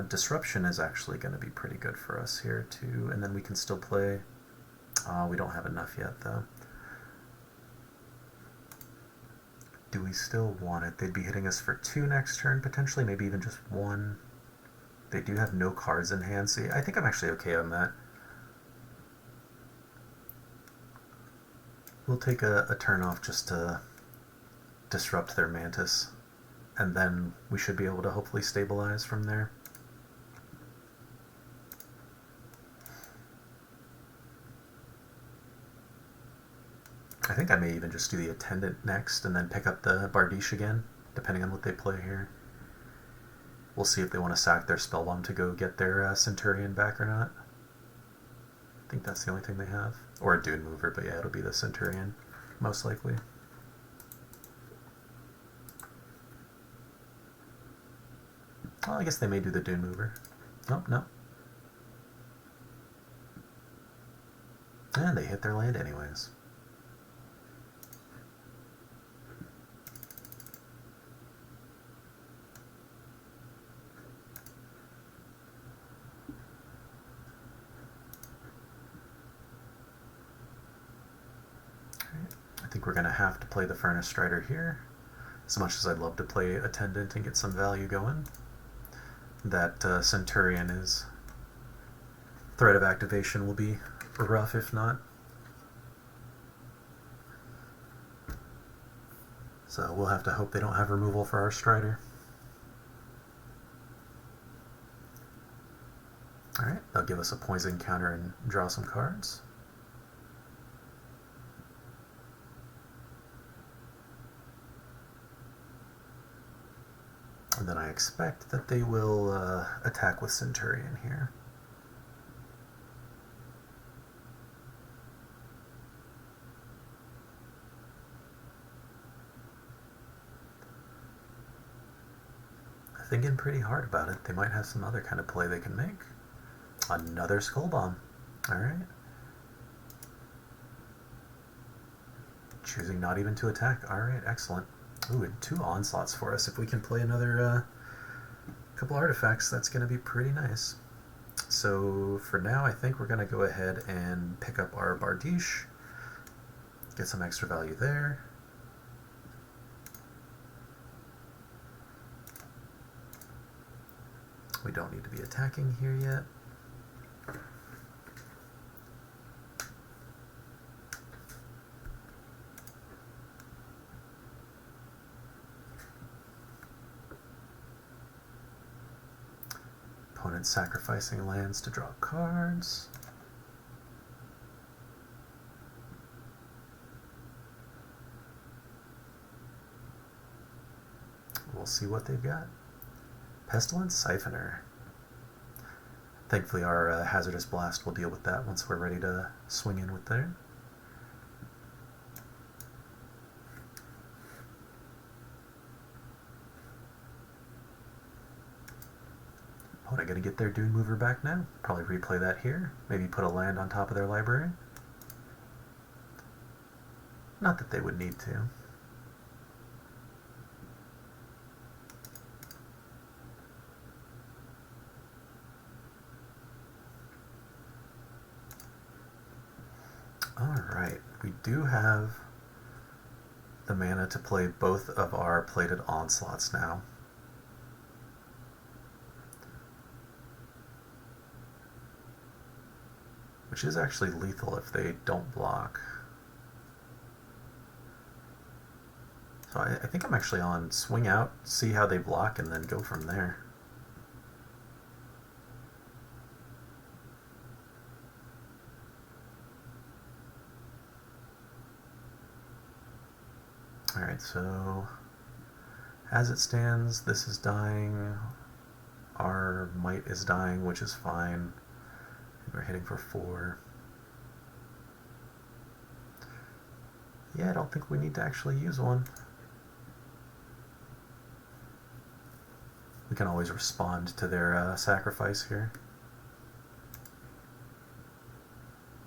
Disruption is actually going to be pretty good for us here too, and then we can still play... we don't have enough yet though. Do we still want it? They'd be hitting us for 2 next turn, potentially, maybe even just 1. They do have no cards in hand, so I think I'm actually okay on that. We'll take a turn off just to disrupt their Mantis, and then we should be able to hopefully stabilize from there. I think I may even just do the Attendant next and then pick up the Bardiche again, depending on what they play here. We'll see if they want to sack their Spellbomb to go get their Centurion back or not. I think that's the only thing they have. Or a Dune Mover, but yeah, it'll be the Centurion, most likely. Well, I guess they may do the Dune Mover. Nope, nope. And they hit their land anyways. I think we're going to have to play the Furnace Strider here. As much as I'd love to play Attendant and get some value going, that Centurion is... threat of activation will be rough if not. So we'll have to hope they don't have removal for our Strider. Alright, they'll give us a poison counter and draw some cards. And then I expect that they will attack with Centurion here. Thinking pretty hard about it. They might have some other kind of play they can make. Another Skull Bomb. Alright. Choosing not even to attack. Alright, excellent. Ooh, and 2 onslaughts for us. If we can play another couple artifacts, that's going to be pretty nice. So for now, I think we're going to go ahead and pick up our Bardiche. Get some extra value there. We don't need to be attacking here yet. Opponent sacrificing lands to draw cards. We'll see what they've got. Pestilence Siphoner. Thankfully our Hazardous Blast will deal with that once we're ready to swing in with there. Opponent going to get their Dune Mover back now. Probably replay that here. Maybe put a land on top of their library. Not that they would need to. Alright, we do have the mana to play both of our plated onslaughts now. Which is actually lethal if they don't block. So I think I'm actually on swing out, see how they block, and then go from there. Alright, so as it stands, this is dying. Our might is dying, which is fine. We're hitting for 4. Yeah, I don't think we need to actually use one. We can always respond to their sacrifice here.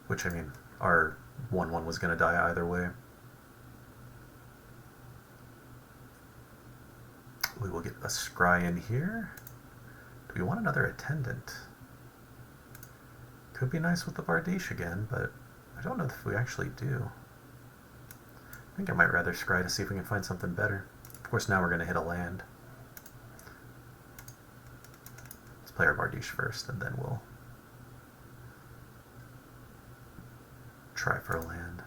Which, I mean, our 1/1 was going to die either way. We will get a Scry in here. Do we want another Attendant? Could be nice with the Bardiche again, but I don't know if we actually do. I think I might rather Scry to see if we can find something better. Of course, now we're going to hit a land. Let's play our Bardiche first, and then we'll try for a land.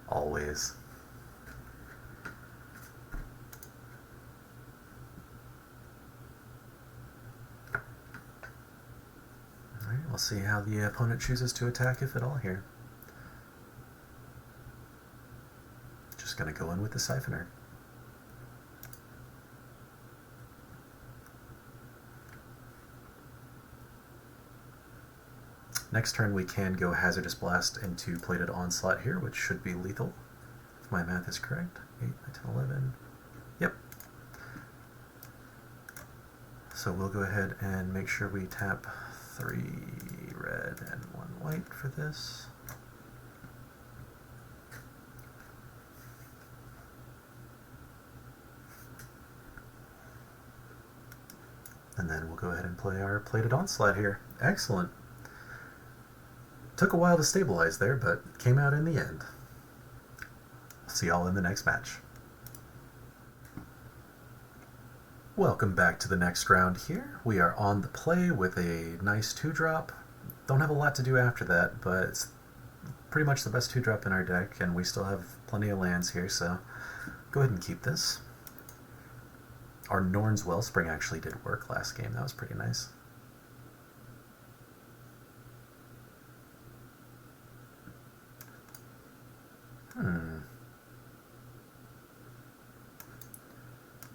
Always. Alright, we'll see how the opponent chooses to attack, if at all, here. Just gonna go in with the Siphoner. Next turn we can go Hazardous Blast into Plated Onslaught here, which should be lethal, if my math is correct. 8, 9, 10, 11. Yep. So we'll go ahead and make sure we tap 3 red and 1 white for this. And then we'll go ahead and play our Plated Onslaught here. Excellent. Took a while to stabilize there, but came out in the end. See y'all in the next match. Welcome back to the next round here. We are on the play with a nice 2-drop. Don't have a lot to do after that, but it's pretty much the best 2-drop in our deck, and we still have plenty of lands here, so go ahead and keep this. Our Norn's Wellspring actually did work last game. That was pretty nice.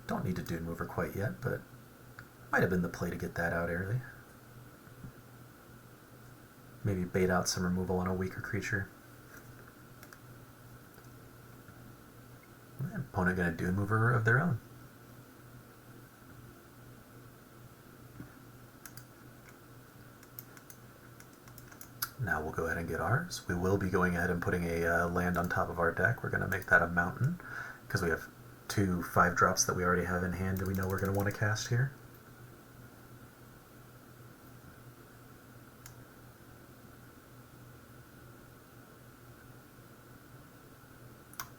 Don't need to Dune Mover quite yet, but might have been the play to get that out early. Maybe bait out some removal on a weaker creature. Opponent going to Dune Mover of their own. Now we'll go ahead and get ours. We will be going ahead and putting a land on top of our deck. We're going to make that a mountain because we have 2 5-drops that we already have in hand and we know we're going to want to cast here.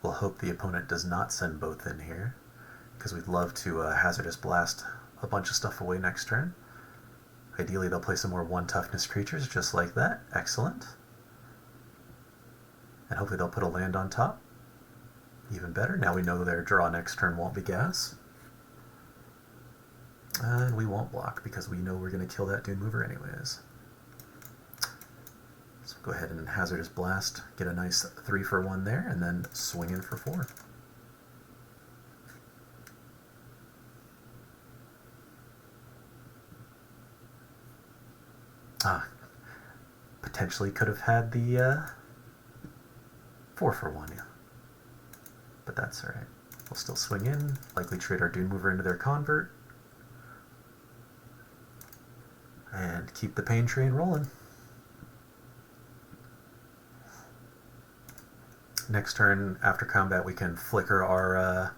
We'll hope the opponent does not send both in here because we'd love to Hazardous Blast a bunch of stuff away next turn. Ideally, they'll play some more 1 toughness creatures, just like that. Excellent. And hopefully they'll put a land on top. Even better. Now we know their draw next turn won't be gas. And we won't block, because we know we're going to kill that Dune Mover anyways. So go ahead and Hazardous Blast, get a nice 3 for 1 there, and then swing in for 4. Potentially could have had the 4 for 1, yeah. But that's alright. We'll still swing in, likely trade our Dune Mover into their Convert, and keep the pain train rolling. Next turn, after combat, we can flicker our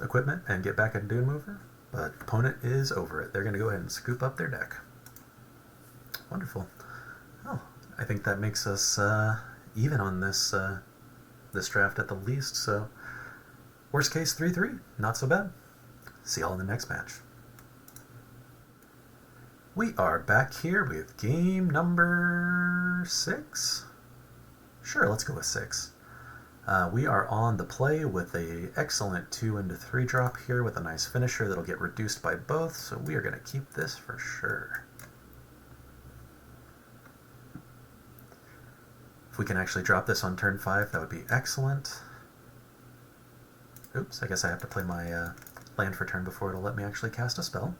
equipment and get back a Dune Mover, but opponent is over it. They're going to go ahead and scoop up their deck. Wonderful. Oh, I think that makes us even on this this draft at the least, so worst case 3-3, not so bad. See y'all in the next match. We are back here with game number 6? Sure, let's go with 6. We are on the play with a excellent 2 into 3 drop here with a nice finisher that'll get reduced by both, so we are going to keep this for sure. If we can actually drop this on turn 5, that would be excellent. Oops, I guess I have to play my land for turn before it'll let me actually cast a spell.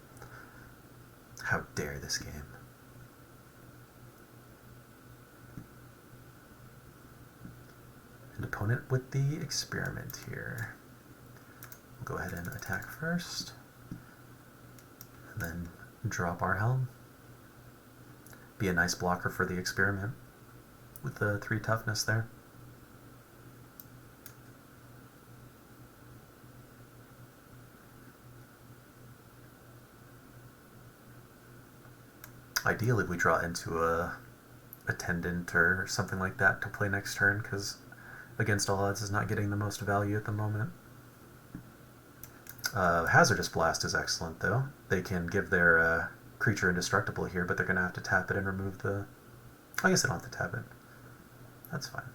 How dare this game. And opponent with the Experiment here. We'll go ahead and attack first, and then drop our Helm. Be a nice blocker for the Experiment with the 3 toughness there. Ideally, we draw into a Attendant or something like that to play next turn, because Against All Odds is not getting the most value at the moment. Hazardous Blast is excellent, though. They can give their creature indestructible here, but they're going to have to tap it and remove the I guess I don't have to tap it. That's fine.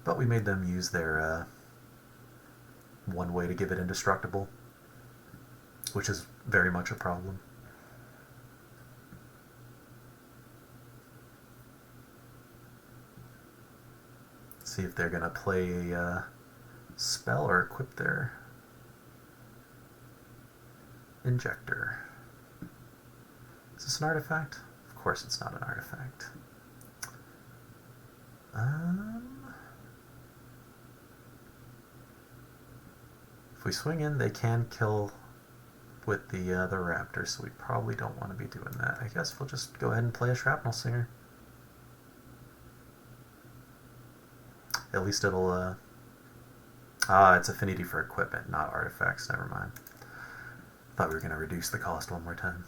But we made them use their one way to give it indestructible, which is very much a problem. See if they're going to play a spell or equip their injector. Is this an artifact? Of course it's not an artifact. If we swing in, they can kill with the raptor, so we probably don't want to be doing that. I guess we'll just go ahead and play a Shrapnel Singer. At least it'll... it's affinity for equipment, not artifacts. Never mind. Thought we were going to reduce the cost one more time.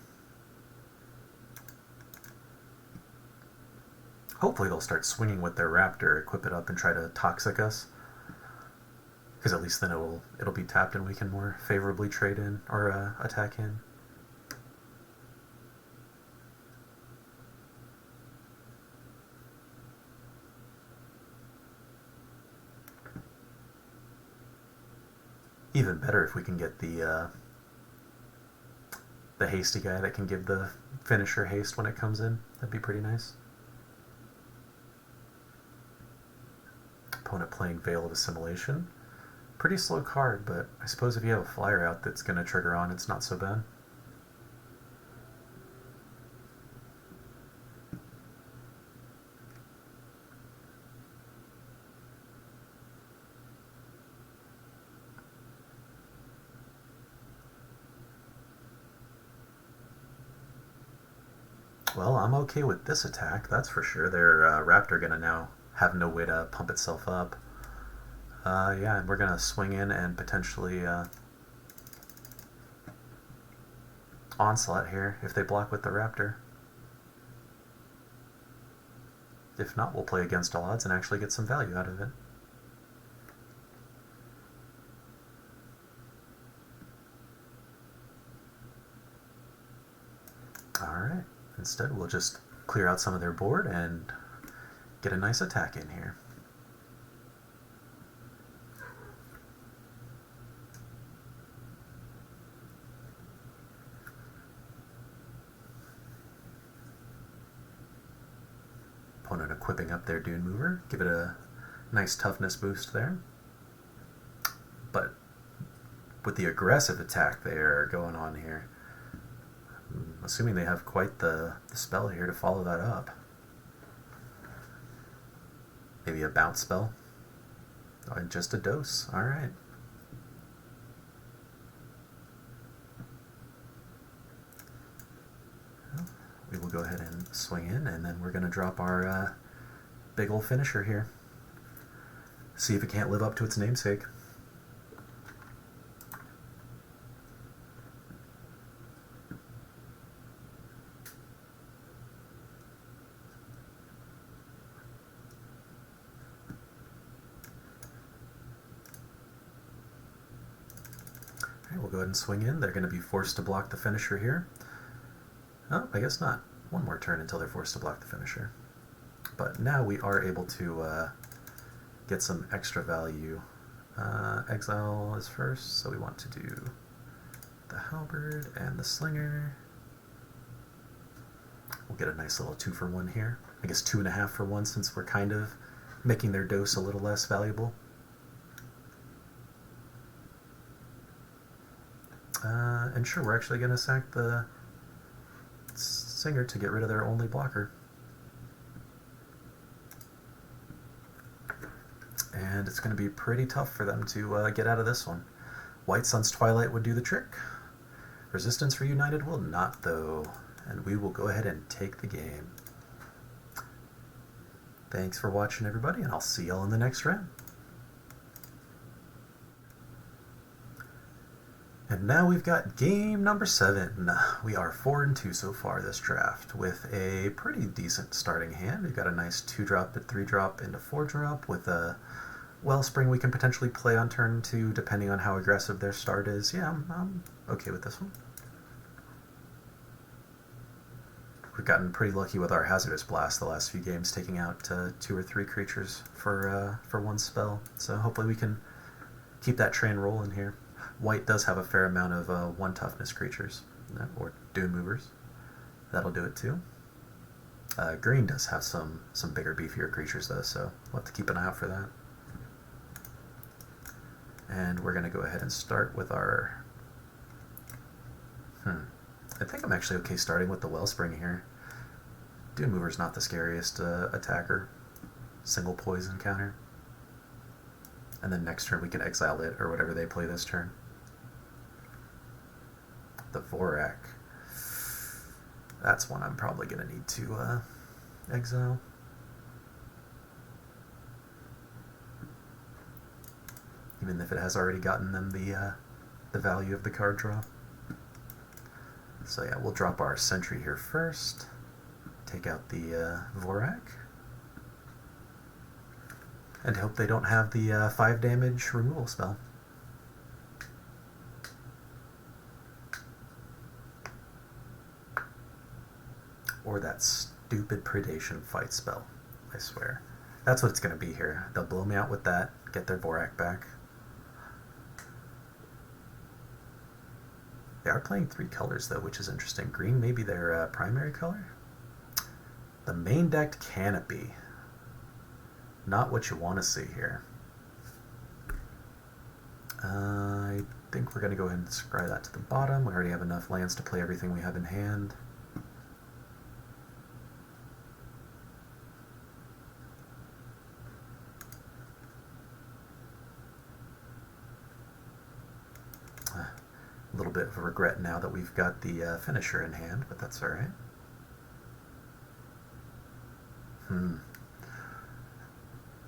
Hopefully they'll start swinging with their raptor, equip it up, and try to toxic us. Because at least then it'll be tapped and we can more favorably trade in or attack in. Even better if we can get the hasty guy that can give the finisher haste when it comes in. That'd be pretty nice. Opponent playing Veil of Assimilation. Pretty slow card, but I suppose if you have a flyer out that's going to trigger on, it's not so bad. Well, I'm okay with this attack, that's for sure. Their raptor going to now have no way to pump itself up. Yeah, and we're going to swing in and potentially onslaught here if they block with the raptor. If not, we'll play against all odds and actually get some value out of it. Alright, instead we'll just clear out some of their board and get a nice attack in here. Opponent equipping up their Dune Mover, give it a nice toughness boost there. But with the aggressive attack they're going on here, I'm assuming they have quite the spell here to follow that up. Maybe a bounce spell? Oh, just a dose, alright. We will go ahead and swing in, and then we're going to drop our big old finisher here. See if it can't live up to its namesake. Alright, we'll go ahead and swing in. They're going to be forced to block the finisher here. Oh, I guess not. One more turn until they're forced to block the finisher. But now we are able to get some extra value. Exile is first, so we want to do the halberd and the slinger. We'll get a nice little 2-for-1 here. I guess 2.5 for 1 since we're kind of making their dose a little less valuable. And sure, we're actually going to sack the singer to get rid of their only blocker. And it's going to be pretty tough for them to get out of this one. White Sun's Twilight would do the trick. Resistance Reunited will not, though. And we will go ahead and take the game. Thanks for watching, everybody, and I'll see y'all in the next round. And now we've got game number 7. We are 4-2 so far this draft with a pretty decent starting hand. We've got a nice 2-drop to 3-drop into 4-drop with a Wellspring we can potentially play on turn 2 depending on how aggressive their start is. Yeah, I'm okay with this one. we've gotten pretty lucky with our Hazardous Blast the last few games, taking out 2 or 3 creatures for one spell. So hopefully we can keep that train rolling here. White does have a fair amount of 1 toughness creatures, or Dune Movers. That'll do it too. Green does have some bigger, beefier creatures though, so we'll have to keep an eye out for that. And we're going to go ahead and start with our... I think I'm actually okay starting with the Wellspring here. Dune Mover's not the scariest attacker. Single poison counter. And then next turn we can exile it, or whatever they play this turn. The Vorak. That's one I'm probably going to need to exile. Even if it has already gotten them the value of the card draw. So yeah, we'll drop our Sentry here first. Take out the Vorak. And hope they don't have the 5 damage removal spell. Or that stupid Predation Fight spell, I swear. That's what it's going to be here. They'll blow me out with that, get their Vorak back. They are playing 3 colors though, which is interesting. Green may be their primary color. The main decked Canopy. Not what you want to see here. I think we're going to go ahead and scry that to the bottom. We already have enough lands to play everything we have in hand. A little bit of a regret now that we've got the finisher in hand, but that's alright.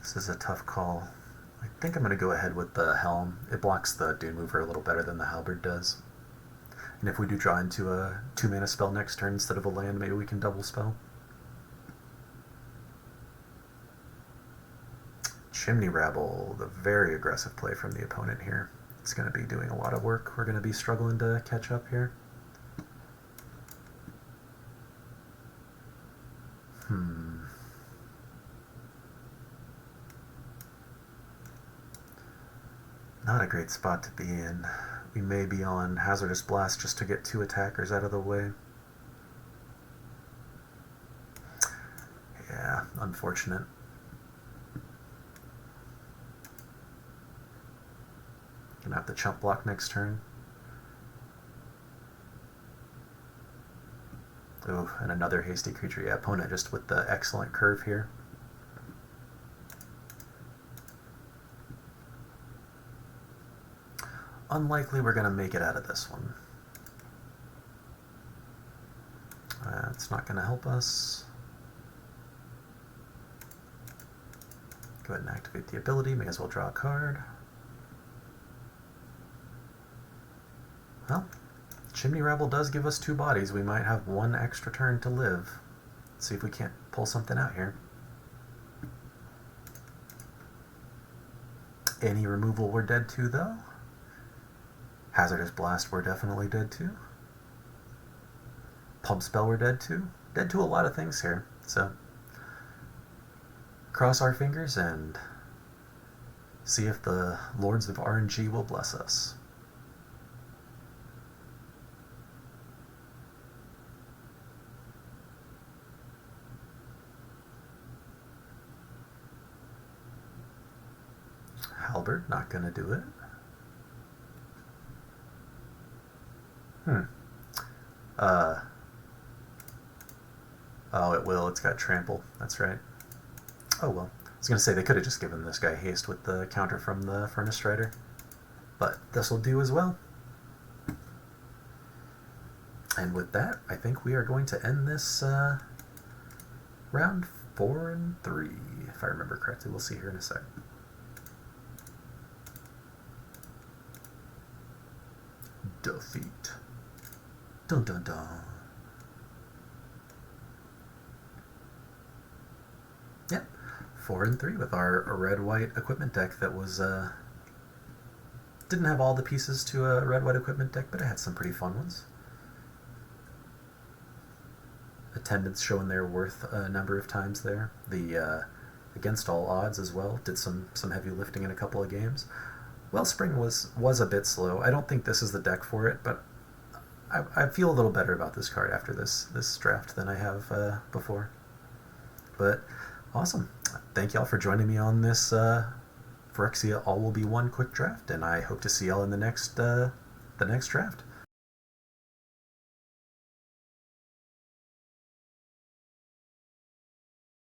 This is a tough call. I think I'm going to go ahead with the Helm. It blocks the Dune Mover a little better than the Halberd does. And if we do draw into a 2-mana spell next turn instead of a land, maybe we can double spell. Chimney Rabble, the very aggressive play from the opponent here. It's going to be doing a lot of work. We're going to be struggling to catch up here. Not a great spot to be in. We may be on Hazardous Blast just to get 2 attackers out of the way. Yeah, unfortunate. Gonna have to chump block next turn. Oh, and another hasty creature. Yeah, opponent just with the excellent curve here. Unlikely we're gonna make it out of this one. It's not gonna help us. Go ahead and activate the ability. May as well draw a card. Well, Chimney Rabble does give us 2 bodies. We might have 1 extra turn to live. Let's see if we can't pull something out here. Any removal we're dead to, though. Hazardous Blast we're definitely dead to. Pump Spell we're dead to. Dead to a lot of things here. So, cross our fingers and see if the Lords of RNG will bless us. Halberd, not gonna do it. Oh, it will. It's got trample. That's right. Oh well. I was gonna say they could have just given this guy haste with the counter from the Furnace Strider, but this will do as well. And with that, I think we are going to end this round 4 and 3, if I remember correctly. We'll see here in a sec. Defeat. Dun dun dun. Yep, 4 and 3 with our red-white equipment deck that was didn't have all the pieces to a red-white equipment deck, but it had some pretty fun ones. attendance showing their worth a number of times there. The Against All Odds as well did some heavy lifting in a couple of games. Wellspring was a bit slow. I don't think this is the deck for it, but I feel a little better about this card after this draft than I have before. But awesome. Thank y'all for joining me on this Phyrexia All Will Be One quick draft, and I hope to see y'all in the next draft.